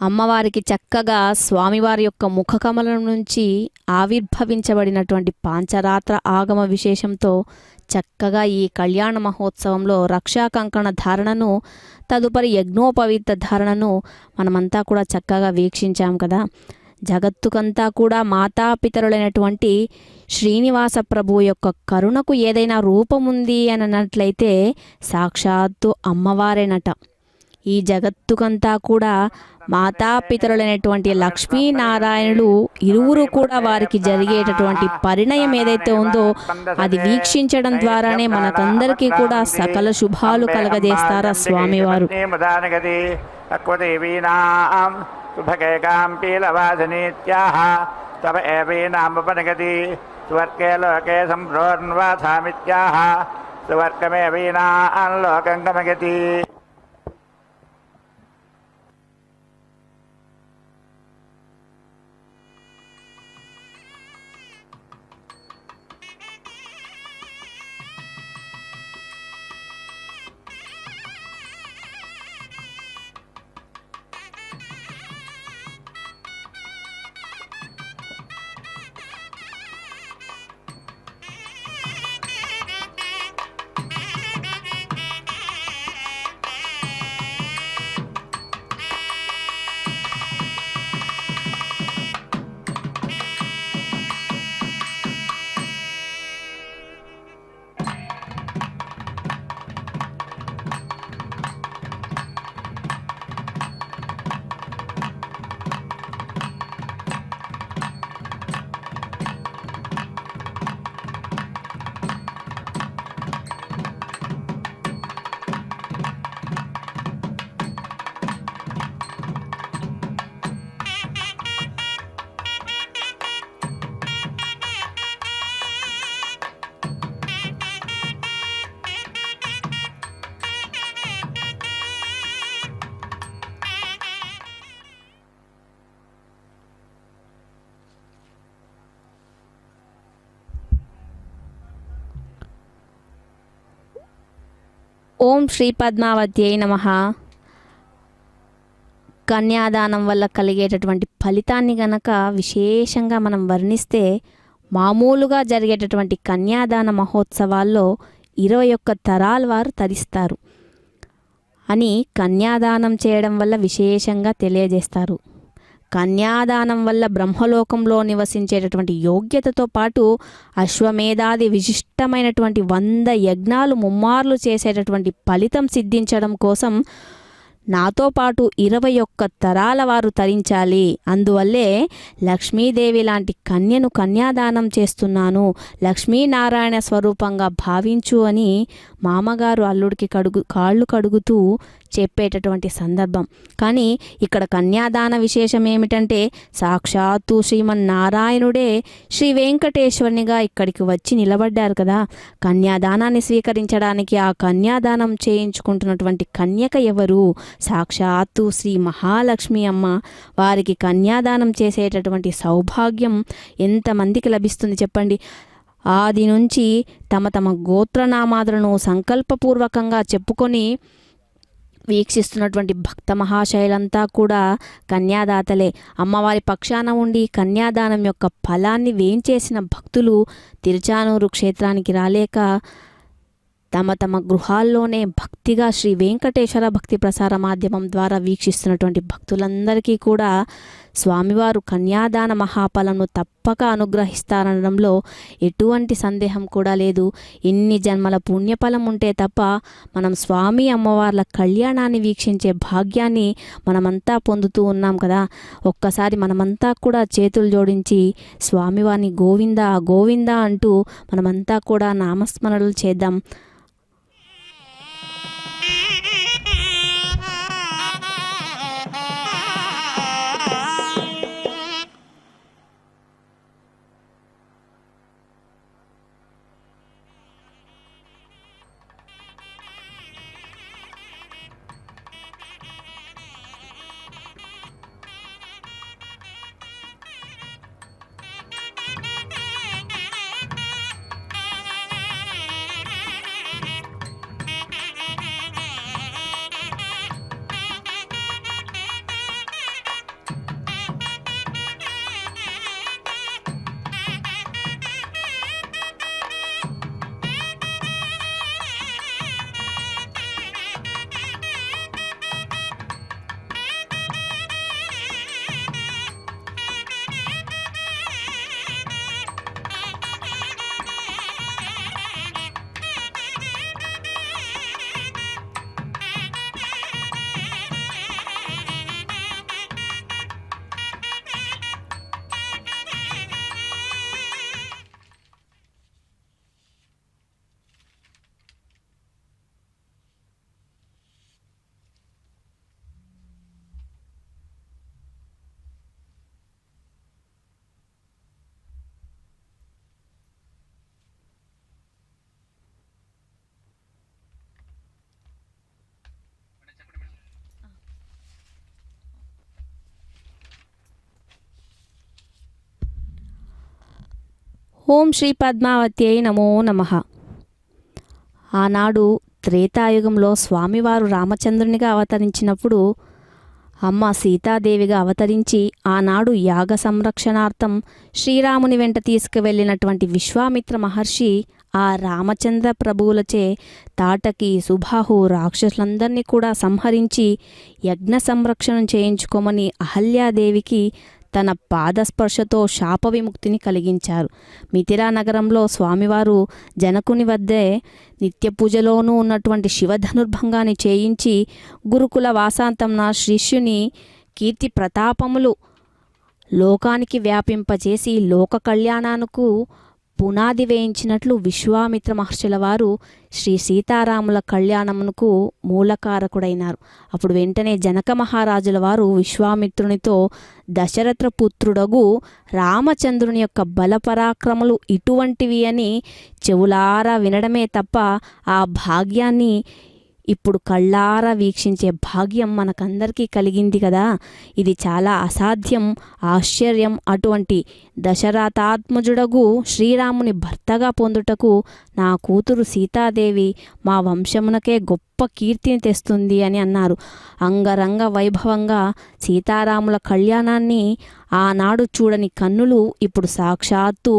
అమ్మవారికి చక్కగా స్వామివారి యొక్క ముఖకమలం నుంచి ఆవిర్భవించబడినటువంటి పాంచరాత్ర ఆగమ విశేషంతో చక్కగా ఈ కళ్యాణ మహోత్సవంలో రక్షా కంకణ ధారణను తదుపరి యజ్ఞోపవీత ధారణను మనమంతా కూడా చక్కగా వీక్షించాం కదా. జగత్తుకంతా కూడా మాతాపితరులైనటువంటి శ్రీనివాస ప్రభువు యొక్క కరుణకు ఏదైనా రూపం ఉంది అని అన్నట్లయితే సాక్షాత్తు అమ్మవారేనట. ఈ జగత్తుకంతా కూడా మాతాపితరులైనటువంటి లక్ష్మీనారాయణులు ఇరువురు కూడా వారికి జరిగేటటువంటి పరిణయం ఏదైతే ఉందో అది వీక్షించడం ద్వారానే మనకందరికీ కూడా సకల శుభాలు కలగజేస్తారా స్వామివారు. तव एवैनामुपनिगति स्वर्गे लोके सम्प्रोन्वाथामित्याह स्वर्गमेवैनान् लोकं गमयति. ఓం శ్రీ పద్మావత్యై నమః. కన్యాదానం వల్ల కలిగేటటువంటి ఫలితాన్ని గనక విశేషంగా మనం వర్ణిస్తే మామూలుగా జరిగేటటువంటి కన్యాదాన మహోత్సవాల్లో 21 తరాల వారు తరిస్తారు అని కన్యాదానం చేయడం వల్ల విశేషంగా తెలియజేస్తారు. కన్యాదానం వల్ల బ్రహ్మలోకంలో నివసించేటటువంటి యోగ్యతతో పాటు అశ్వమేధాది విశిష్టమైనటువంటి 100 యజ్ఞాలు ముమ్మార్లు చేసేటటువంటి ఫలితం సిద్ధించడం కోసం నాతో పాటు 21 తరాల వారు తరించాలి. అందువల్లే లక్ష్మీదేవి లాంటి కన్యను కన్యాదానం చేస్తున్నాను, లక్ష్మీనారాయణ స్వరూపంగా భావించు అని మామగారు అల్లుడికి కాళ్ళు కడుగుతూ చెప్పేటటువంటి సందర్భం. కానీ ఇక్కడ కన్యాదాన విశేషం ఏమిటంటే సాక్షాత్తు శ్రీమన్నారాయణుడే శ్రీ వెంకటేశ్వరునిగా ఇక్కడికి వచ్చి నిలబడ్డారు కదా. కన్యాదానాన్ని స్వీకరించడానికి ఆ కన్యాదానం చేయించుకుంటున్నటువంటి కన్యక ఎవరు? సాక్షాత్తు శ్రీ మహాలక్ష్మి అమ్మ. వారికి కన్యాదానం చేసేటటువంటి సౌభాగ్యం ఎంతమందికి లభిస్తుంది చెప్పండి. ఆది నుంచి తమ తమ గోత్రనామాదులను సంకల్పపూర్వకంగా చెప్పుకొని వీక్షిస్తున్నటువంటి భక్త మహాశైలంతా కూడా కన్యాదాతలే. అమ్మవారి పక్షాన ఉండి కన్యాదానం యొక్క ఫలాన్ని వేంచేసిన భక్తులు తిరుచానూరు క్షేత్రానికి రాలేక తమ తమ గృహాల్లోనే భక్తిగా శ్రీ వెంకటేశ్వర భక్తి ప్రసార మాధ్యమం ద్వారా వీక్షిస్తున్నటువంటి భక్తులందరికీ కూడా స్వామివారు కన్యాదాన మహాఫలంను తప్పక అనుగ్రహిస్తారనడంలో ఎటువంటి సందేహం కూడా లేదు. ఎన్ని జన్మల పుణ్యఫలం ఉంటే తప్ప మనం స్వామి అమ్మవార్ల కళ్యాణాన్ని వీక్షించే భాగ్యాన్ని మనమంతా పొందుతూ ఉన్నాం కదా. ఒక్కసారి మనమంతా కూడా చేతులు జోడించి స్వామివారిని గోవింద గోవింద అంటూ మనమంతా కూడా నామస్మరణలు చేద్దాం. ఓం శ్రీ పద్మావత్యై నమో నమః. ఆనాడు త్రేతాయుగంలో స్వామివారు రామచంద్రునిగా అవతరించినప్పుడు అమ్మ సీతాదేవిగా అవతరించి ఆనాడు యాగ సంరక్షణార్థం శ్రీరాముని వెంట తీసుకువెళ్ళినటువంటి విశ్వామిత్ర మహర్షి ఆ రామచంద్ర ప్రభువులచే తాటకి సుబాహు రాక్షసులందరినీ కూడా సంహరించి యజ్ఞ సంరక్షణం చేయించుకోమని అహల్యాదేవికి తన పాదస్పర్శతో శాప విముక్తిని కలిగించారు. మిథిలా నగరంలో స్వామివారు జనకుని వద్దే నిత్య పూజలోనూ ఉన్నటువంటి శివధనుర్భంగాన్ని చేయించి గురుకుల వాసాంతంన శిష్యుని కీర్తి ప్రతాపములు లోకానికి వ్యాపింపచేసి లోక కళ్యాణానికి పునాది వేయించినట్లు విశ్వామిత్ర మహర్షుల వారు శ్రీ సీతారాముల కళ్యాణమునకు మూలకారకుడైనారు. అప్పుడు వెంటనే జనక మహారాజుల వారు విశ్వామిత్రునితో దశరథ పుత్రుడగు రామచంద్రుని యొక్క బలపరాక్రములు ఇటువంటివి అని చెవులారా వినడమే తప్ప ఆ భాగ్యాన్ని ఇప్పుడు కళ్ళారా వీక్షించే భాగ్యం మనకందరికీ కలిగింది కదా. ఇది చాలా అసాధ్యం, ఆశ్చర్యం. అటువంటి దశరథాత్మజుడగు శ్రీరాముని భర్తగా పొందుటకు నా కూతురు సీతాదేవి మా వంశమునకే గొప్ప కీర్తిని తెస్తుంది అని అన్నారు. అంగరంగ వైభవంగా సీతారాముల కళ్యాణాన్ని ఆనాడు చూడని కన్నులు ఇప్పుడు సాక్షాత్తు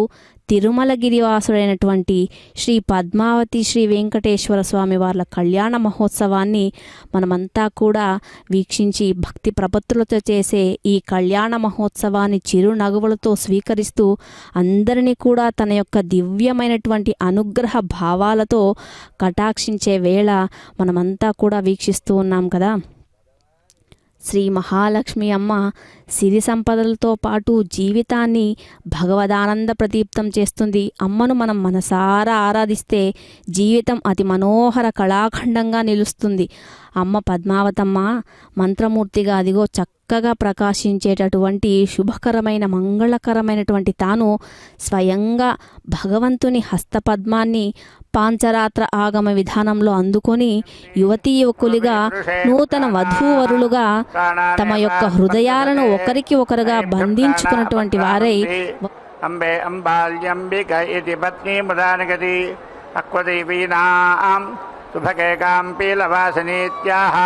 తిరుమల గిరివాసుడైనటువంటి శ్రీ పద్మావతి శ్రీ వెంకటేశ్వర స్వామి వార్ల కళ్యాణ మహోత్సవాన్ని మనమంతా కూడా వీక్షించి భక్తి ప్రపత్తులతో చేసే ఈ కళ్యాణ మహోత్సవాన్ని చిరునగువులతో స్వీకరిస్తూ అందరినీ కూడా తన యొక్క దివ్యమైనటువంటి అనుగ్రహ భావాలతో కటాక్షించే వేళ మనమంతా కూడా వీక్షిస్తూ ఉన్నాం కదా. శ్రీ మహాలక్ష్మి అమ్మ సిరి సంపదలతో పాటు జీవితాన్ని భగవదానంద ప్రదీప్తం చేస్తుంది. అమ్మను మనం మనసారా ఆరాధిస్తే జీవితం అతి మనోహర కళాఖండంగా నిలుస్తుంది. అమ్మ పద్మావతమ్మ మంత్రమూర్తిగా అదిగో చక్కగా ప్రకాశించేటటువంటి శుభకరమైన మంగళకరమైనటువంటి తాను స్వయంగా భగవంతుని హస్తపద్మాన్ని పాంచరాత్ర ఆగమ విధానంలో అందుకొని యువతీ యువకులుగా నూతన వధూవరులుగా తమ యొక్క హృదయాలను ఒకరికి ఒకరుగా బంధించుకున్నటువంటి వారై అంబే అంబాల్యంబిక ఇది పత్ని ముదానగతి అక్వదేవీనాం శుభకేకాం పీలవాసనీత్యాహ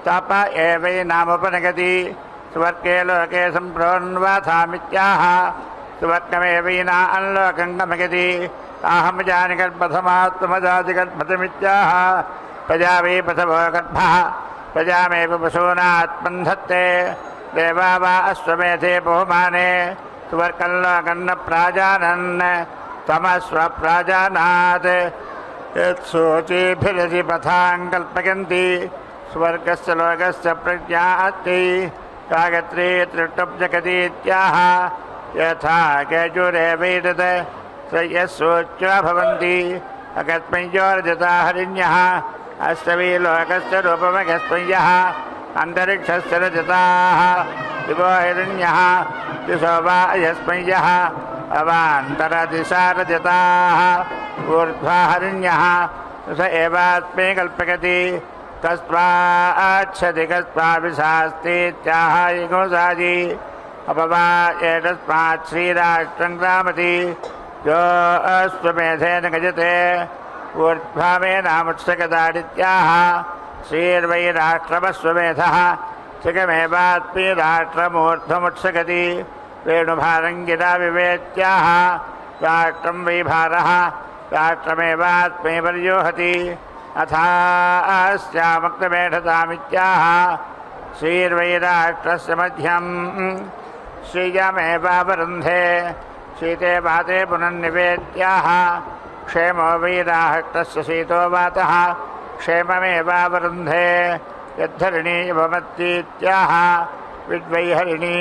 తప ఏవైనాముపనగతి స్వర్గే లోకే సంప్రోన్వాథామిత్యాహ స్వర్గమేవైనా అన్లోకం గమగతి అహం జాని గర్భసమాత్మజాతి గర్భతమిత్యాహ ప్రజా వే పథవో గర్భ ప్రజామేవ పశూనాత్మన్ధత్తే దేవా వా అశ్వమేధే బహుమానే స్వర్గంలోకన్న ప్రాజానన్ తమస్వప్రాజానాత్ యత్సోచీభిరసి పథాం కల్పయంతి స్వర్గస్య లోకస్య ప్రజ్ఞా అస్తి గాయత్రీ త్రిష్టబ్జగతీత్యాహ యథా కేజురేవైతత్ శ్రేయస్సోచ్యా భవంతి అకస్మయ్యోర్జితా హరిణ్యః అష్టవీ లోకస్య రూపమకస్మయ్యః అంతరిక్షస్య రజితాః దివో హిరణ్యః దిశో వా అయస్మయ్యః అవాంతరదిశా రజితాః ఊర్ధ్వా హరిణ్యః స ఏవాస్మే కల్పయతి కస్మాచ్చతి కస్మాభిశాస్తిత్యాహ ఇగోసాజి అపవా ఏతస్మాత్ శ్రీరాష్ట్రం గ్రామతి యో అశ్వమేధేన గజతే ఊర్ధ్వమేనాముత్సగదాడిత్యాహ శ్రీర్వైరాష్ట్రమశ్వమేధః శిఖమేవాస్మి రాష్ట్రమూర్ధ్వముత్సగతి వేణుభారంగిరా వివేత్యాహ రాష్ట్రం వై భారः రాష్ట్రమేవాస్మి పర్యోహతి అథాస్యామక్తమేధతామిత్యాహ శ్రీర్వైరాష్ట్రస్య మధ్యం శ్రియమేవావరుంధే శీతే వాతే పునర్నివేద్యాః క్షేమో వైరాహక్తస్య శీతో వాతః క్షేమమేవావరుంధే యద్ధరిణీ ఇవమత్తీత్యాహ విద్వైహరిణీ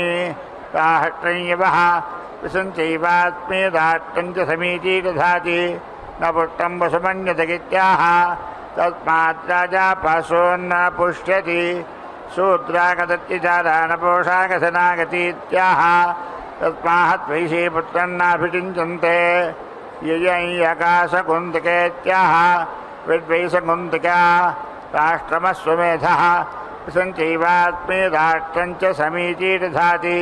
రాహక్త్రయ్యవః విసంచైవాస్మి రాష్ట్రం చ సమీచీ దధాతి న పుష్టం వసుమన్యతగిత్యాహ తస్మాత్ రాజా పాశోన్న పుష్యతి శూద్రాగతత్యచారాణపోషాగసనాగతీత్యాహ తస్మాత్ వైశీ పుత్రన్నాభిషించంతే యయైకాశకుంతికేత్యాహ విద్వైసకుంతికా రాష్ట్రమశ్వమేధః సంచైవాస్మి రాష్ట్రం చ సమీచీ దధాతి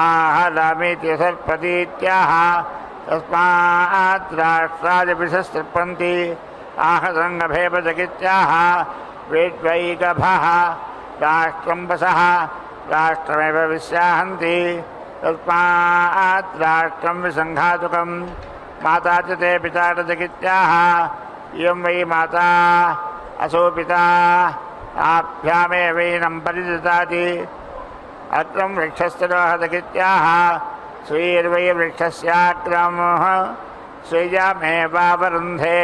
ఆహ రామేతి సర్పతీత్యాహ तस्मात् राष्ट्रादिभिषस्तृपन्ति आहसङ्गभेपजगित्याः वेद्वैगभः राष्ट्रं वसः राष्ट्रमेव विस्याहन्ति तस्मात् राष्ट्रं विसङ्घातुकं माता च ते पिता च जगित्याः इयं वै माता असौ पिता आभ्यामेवैनं परिददाति अग्रं वृक्षस्तरोह जगित्याः श्रीर्वै वृक्षस्याग्रमः श्रीयामेवावरुन्धे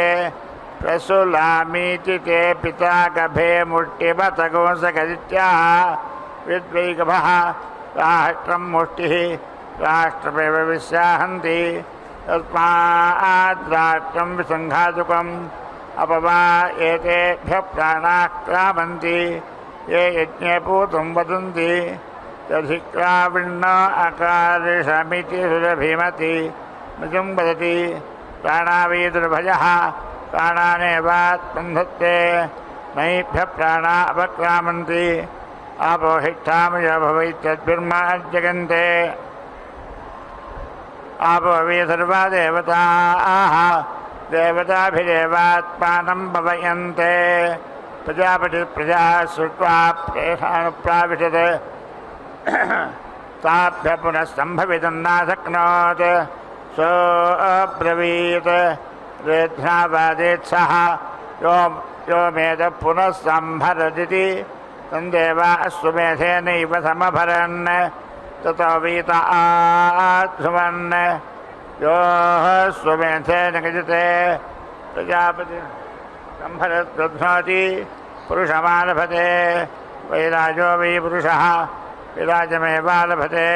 प्रसुलामीति ते पिता गभे मुष्टिमतगोंसगदित्याः विद्वैगभः राष्ट्रं मुष्टिः राष्ट्रमेव विस्याहन्ति तस्मात् राष्ट्रं विसङ्घातुकम् अपवा एतेभ्यः प्राणाः क्रामन्ति ये यज्ञे पूतुं वदन्ति तधिक्राविण्ण अकारिषमिति सुरभिमति मृजुं वदति प्राणावीदुर्भयः प्राणानेवात्मन्धत्ते मयिभ्यः प्राणा अपक्रामन्ति आपोहिष्ठामय भवैत्यद्भिर्मा जगन्ते आपो वे सर्वा देवताः देवताभिरेवात्मानं भवयन्ते प्रजापति प्रजा श्रुत्वा प्रेषानुप्राविशत् ताभ्य पुनः सम्भवितुं नाशक्नोत् सोऽब्रवीत् रेध्नावादेत्सः यो मेद पुनः सम्भरदिति तन्देवा अश्वमेधेनैव समभरन् ततो वीत आध्रुवन् यो स्वमेधेन गजते प्रजापति सम्भरद्बध्नोति पुरुषमालभते वैराजो वै पुरुषः विराजमेवालभते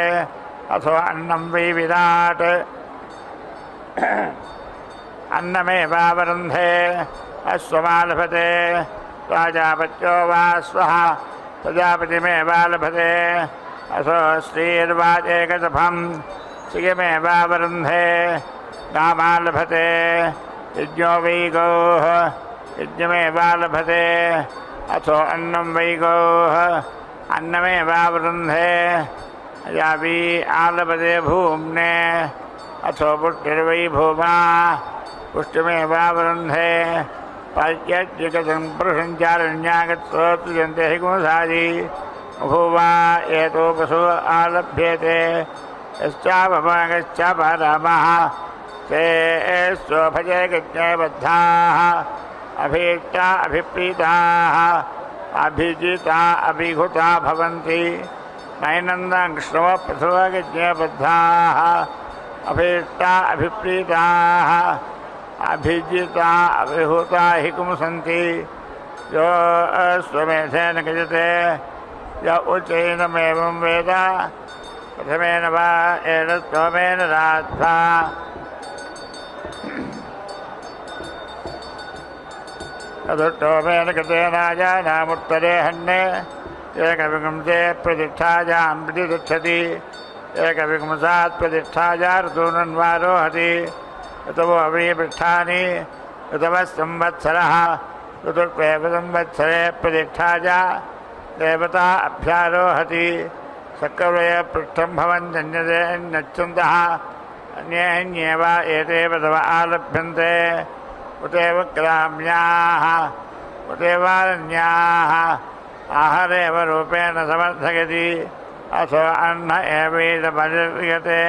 अथो अन्नं वै विराट् अन्नमेवावरुन्धे अश्वमालभते प्राजापत्यो वा स्वः प्रजापतिमेवालभते असो श्रीर्वाचेकसभं श्रियमेवावरुन्धे गामालभते यज्ञो वै गौः यज्ञमेवालभते अथो अन्नं वै गौः अन्नमेवावरुन्धे यावी आलभते भूम्ने अथो पुष्टिर्वै भूमा पुष्टिमेवावरुन्धे पाच्यज्यगतं पुरुषञ्चारण्यागत्सोत्सृजन्ते हिकुंसादि भूवा एतो पशु आलभ्यते यश्चापमागश्चापरामः ते स्वभजगज्ञे बद्धाः अभीष्टा अभिप्रीताः अभिजिता अभिघुता भवन्ति नैनन्दाङ्क्ष्णवप्रसवगज्ञे बद्धाः अभीष्टा अभिप्रीताः अभिजिता अभिहुता हि कुंसन्ति यो स्वमेधेन गजते य उच्चैनमेवं वेद प्रथमेन वा एतत्त्वमेन रात्वा तदुत्तमेन कृतेनाजानामुत्तरे हन्ने एकविगुंसे प्रतिष्ठायां प्रतिष्ठति एकविगुंसात् प्रतिष्ठाया ऋतूनन्वारोहति ऋतवो अभिपृष्ठानि ऋतवः संवत्सरः ऋतुत्वेव संवत्सरे प्रतिष्ठाया देवता अभ्यारोहति सक्कवय पृष्ठं भवन्त्यन्यते नच्छन्तः अन्येऽन्येव एते पदव आलभ्यन्ते उतेव ग्राम्याः उतेवारण्याः आहारेव रूपेण समर्थयति अथो अन्न एवैदमर्यते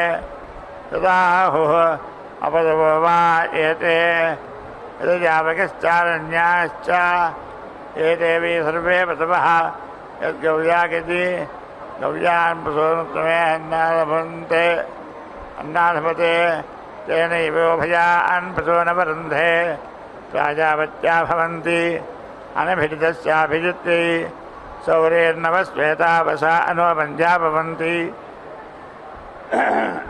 तदाहुः अपदवो वा एते ऋजावकश्चारण्याश्च एते वै सर्वे पदवः यद्गव्यागिति गव्यान् पशूनुत्तमे अन्नालभन्ते अन्नालभते तेनैव उभयान् पशूनवरुन्धे प्राजापत्या भवन्ति अनभिजितस्याभिजित्यै सौरेर्नवश्वेतावसा अनोपञ्जा भवन्ति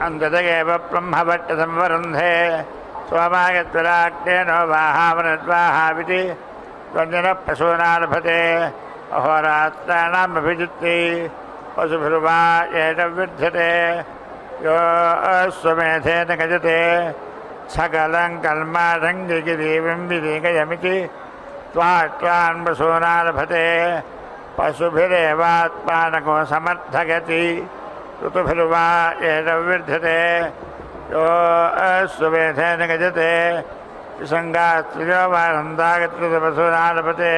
अन्ततगेव ब्रह्मभट्टसंवरुन्धे सोमागत्वराग्नेनो वाहावनद्वाहाविति त्वञ्जनः पशूनालभते अहोरात्राणामभिजित्यै पशुभिर्वा एतद्विध्यते यो स्वमेधेन गजते सकलं कल्मारङ्गिगिरीविं विलीकयमिति त्वान् पशूनालभते पशुभिरेवात्मानको समर्थयति ऋतुभिर्वा एतद्विध्यते यो स्वमेधेन गजते संगास्त्रियो वानन्दागत्कृतपशूनालपते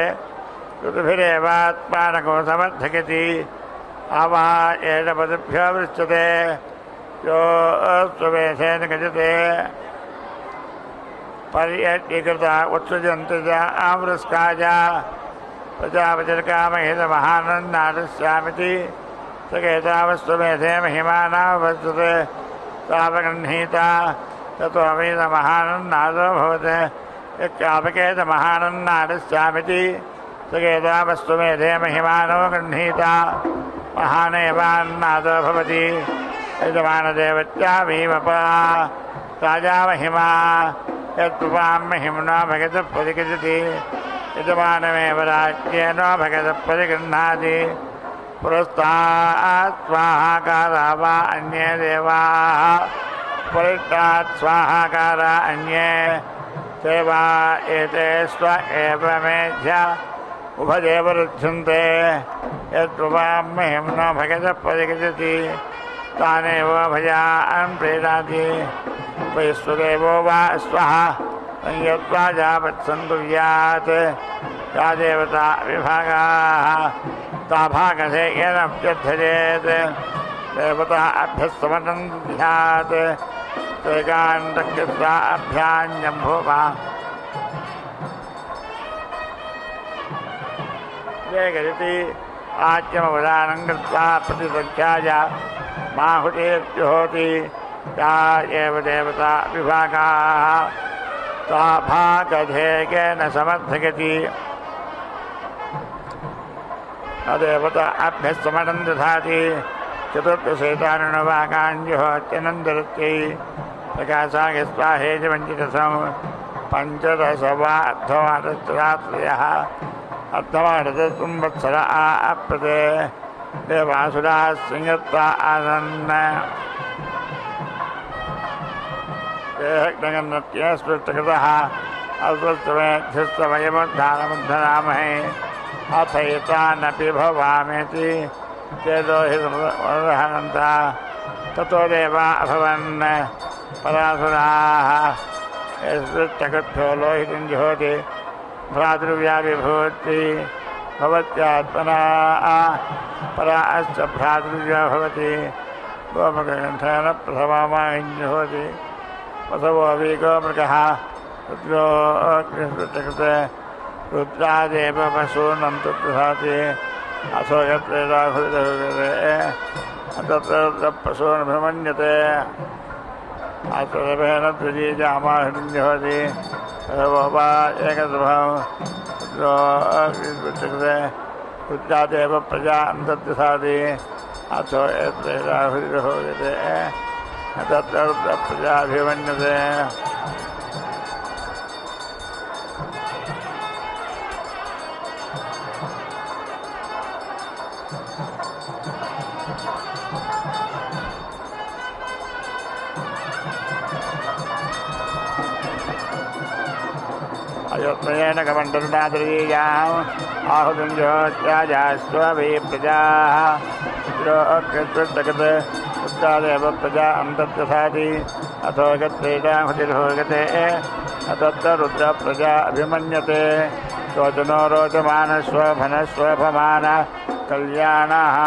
ऋतुभिरेवात्मानको समर्थयति आवा एष पदभ्यो वृच्यते यो स्वमेधेन गजते पर्यटीकृता उत्सृजन्ति च आमृस्काय प्रजापतिर्कामहितमहानन्नादस्यामिति सकेतावस्त्वमेधे महिमानावस्तुते तावगृह्णीता ततो वेदमहानन्नादो भवति यच्चापकेतमहानन्नादस्यामिति सकेतावस्त्वमेधे महिमानो गृह्णीता महानेवान्नादो भवति यजमानदेवत्यामीमपा राजा महिमा यत्पुपां महिम्ना भगतः परिगजति यजमानमेव राज्येन भगतः परिगृह्णाति पुरस्तात् स्वाहाकारा वा अन्ये देवाः परिष्टात् स्वाहाकारा अन्ये ते वा एते स्व एव मेध्य उभदेव रुध्यन्ते यत्पुपां महिम्ना भगतः परिगजति तानेव भजान् प्रीणाति वैश्वदेवो वा स्वः संयत्वा जावत्सन्तुर्यात् या देवता विभागाः ताभागसे येनप्यध्यजेत् देवता अभ्यस्तमनन्द्यात् त्रिकान्तकृत्वा अभ्यान्यम्भोवा गजति आच्यमवदानं कृत्वा प्रतिसख्याय माहुतेर्जुहोति या एव देवता विभागाः ताभागधेयेन समर्थयति देवता अभ्यस्तमनं दधाति चतुर्दशेतानुवाकाञ्जुहोत्यनन्दरत्यै प्रकाशाय स्वाहेति वञ्चितसं पञ्चदश वा अर्धमादत्रात्रयः अर्धमादसंवत्सर आप्यते देवासुराः संयत्ता आनन् स्पृष्टकृतः अस्वस्तमेध्यस्तमयमुद्धानमुद्धरामहे अथ एतानपि भवामेति चेदो हि समदहनन्ता ततो देवा अभवन् परासुराः स्पृष्टकृत्यो लोहितं जुहोति भ्रातृव्याविभूति भवत्यात्मना परा अश्च भ्रातृव्या भवति गोमकण्ठेन प्रथमामाहिञ्जुहोति पशवो वीगोमृगः रुद्रोऽग्निस्पृष्टकृते रुद्रादेव पशूनन्तु प्रसाति असो यत्र राहुलते तत्र रुद्रपशून् आत्मदेवेन द्विजीजामाहिञ्जुहोति पशवो वा एकसभं रुद्रोऽग्निस्पृष्टकृते रुद्रादेव प्रजा अन्तर्दशाति अथो यत्र राहुलते तत्र रुद्रप्रजाभिमन्यते अयोत्मयेन कमण्डलनाद्रीयाम् आहुतिञ्जोत्याजास्वभि प्रजाः रुद्रोऽग्निस्पृष्टकृते रुद्रादेव प्रजा अन्तर्दशाति अथो गत्रेजाहुतिर्होगते तत्र रुद्रप्रजा अभिमन्यते रोचनो रोचमानस्वभनस्वभमान कल्याणः आ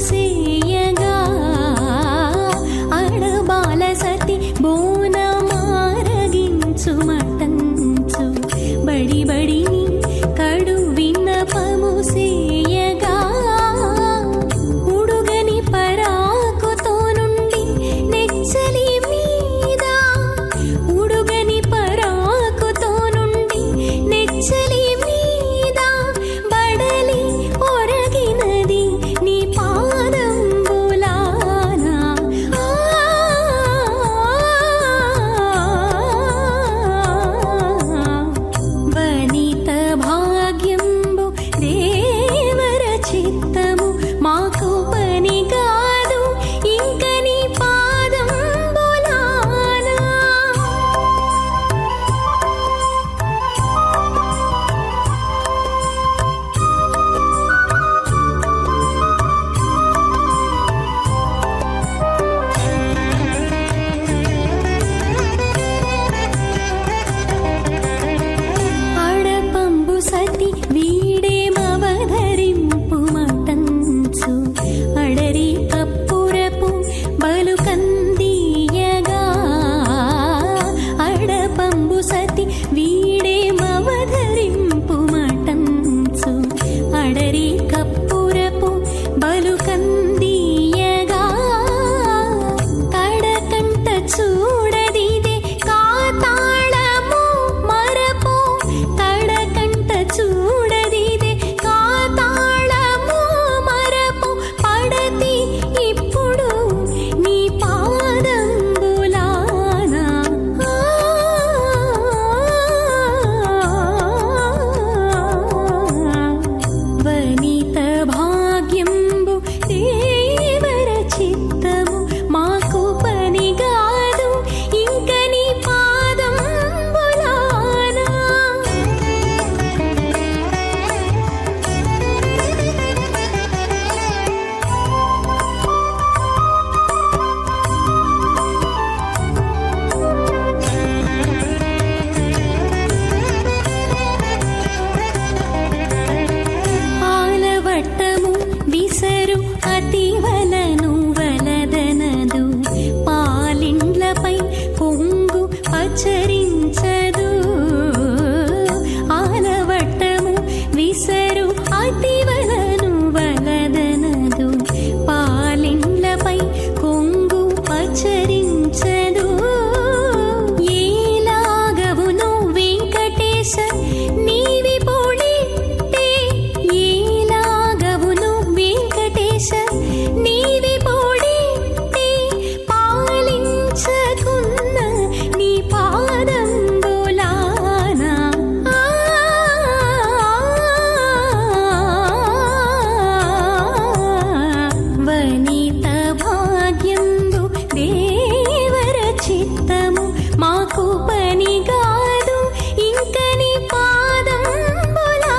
సేయగా అడబాల సతి బోనమారగించు మటంచు బడి బడిని కడు విన్నపము సేయగా ఉడుగని పరాకుతో నుండి నెచ్చలి మీద ఉడుగని పరాకుతో నుండి నెచ్చలి మీద బడలి ఒరగినది నీ పాదంబులానా వనిత భాగ్యంబు దేవర చిత్తము మాకు పని కాదు ఇంక నీ పాదంబులానా అడపంబు సతి వీడేమవధరింపు మటంచు అడరి కప్పురపు బలు కందీయగా అడపంబు సతి వీడేమవధరింపు మటంచు అడరి కప్పురపు బలు కందీయగా కడకంట చూడదిదే కాతాళము మరపు కడకంట చూడదిదే కాతాళము మరపు పడతి ఇప్పుడు నీ పాదంబులానా వనిత భాగ్యంబు దేవర చిత్తము మాకు పని కాదు ఇంక నీ పాదంబులానా ఆలవట్టము విసరు అతివలను వలదనదు పాలిండ్లపై పొంగు పచరించదు ఆలవట్టము విసరు అతివలను వలదనదు పాలిండ్లపై కొంగు పచరించదు ఏలాగవును వెంకటేశ నీవి పొడితే ఏలాగవును వెంకటేశ నీవి పొడితే పాలించకున్న నీ పాదంబులానా వనిత భాగ్యంబు దేవర చిత్తము మాకు పని కాదు ఇంక నీ పాదంబులానా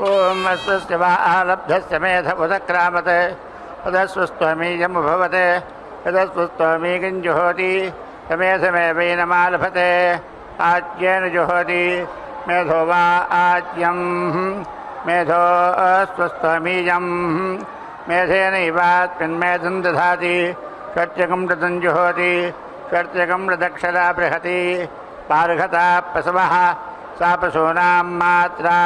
ఓం అస్వస్య వా ఆలబ్ధస్య మేధ ఉదక్రామత్ తదస్వస్త్వమీయముభవత్ తదస్వస్త్వమీకం జుహోతి తమేధమేవైనమాలభతే ఆజ్యేన జుహోతి మేధో వా ఆజ్యం మేధో స్వస్త్వమీయం మేధేనైవాత్మన్మేధం దధాతి షట్యకం రతం జుహోతి షట్యకం రదక్షరా బృహతి పార్ఘతా పశవः सा पशूनां मात्रा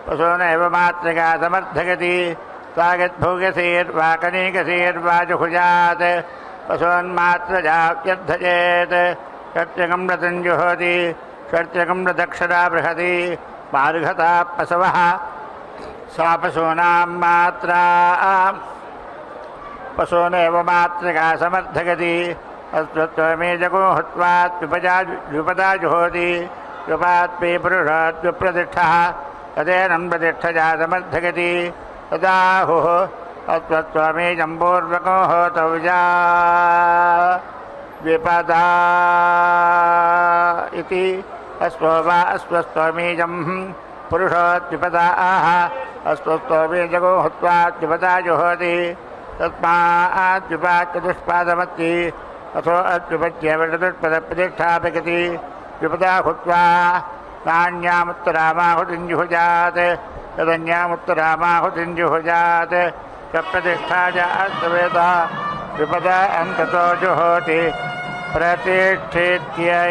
पशून एव मातृका समर्थगति स्वागद्भोगसेर्वा कनीकसेर्वा जुहुजात् पशून्मात्रजाप्यर्थयेत् षट्यकं रतं जुहोति षट्यकं रदक्षरा बृहति मार्घता पशवः सा पशूनां मात्रा पशून एव मातृका समर्थगति अस्त्वत्वमे जगो हत्वात्विपदा जुहोति कृपात्मे पुरुषात्प्रतिष्ठः तदेनं प्रतिष्ठया समर्थगति तदाहुः अस्त्वत्वमे जम्बूर्वको होतव्या द्विपदा इति अस्त्वो वा अस्त्वस्त्वमीजं पुरुषोत्विपदा आह अस्त्वस्त्वमे जगो हत्वात्विपदा जुहोति तस्माद्विपाच्यदुष्पादमत्ति अथो अद्विपत्यवटदुष्पदप्रतिष्ठापगति विपदा हुत्वा नान्यामुत्तरामाहुतिं जुहुजात् तदन्यामुत्तरामाहुतिं जुहुजात् तत्प्रतिष्ठा जास्तवेता विपदा अन्ततो जुहोति प्रतिष्ठित्यै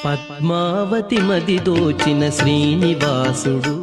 పద్మావతి మది దోచిన శ్రీనివాసుడు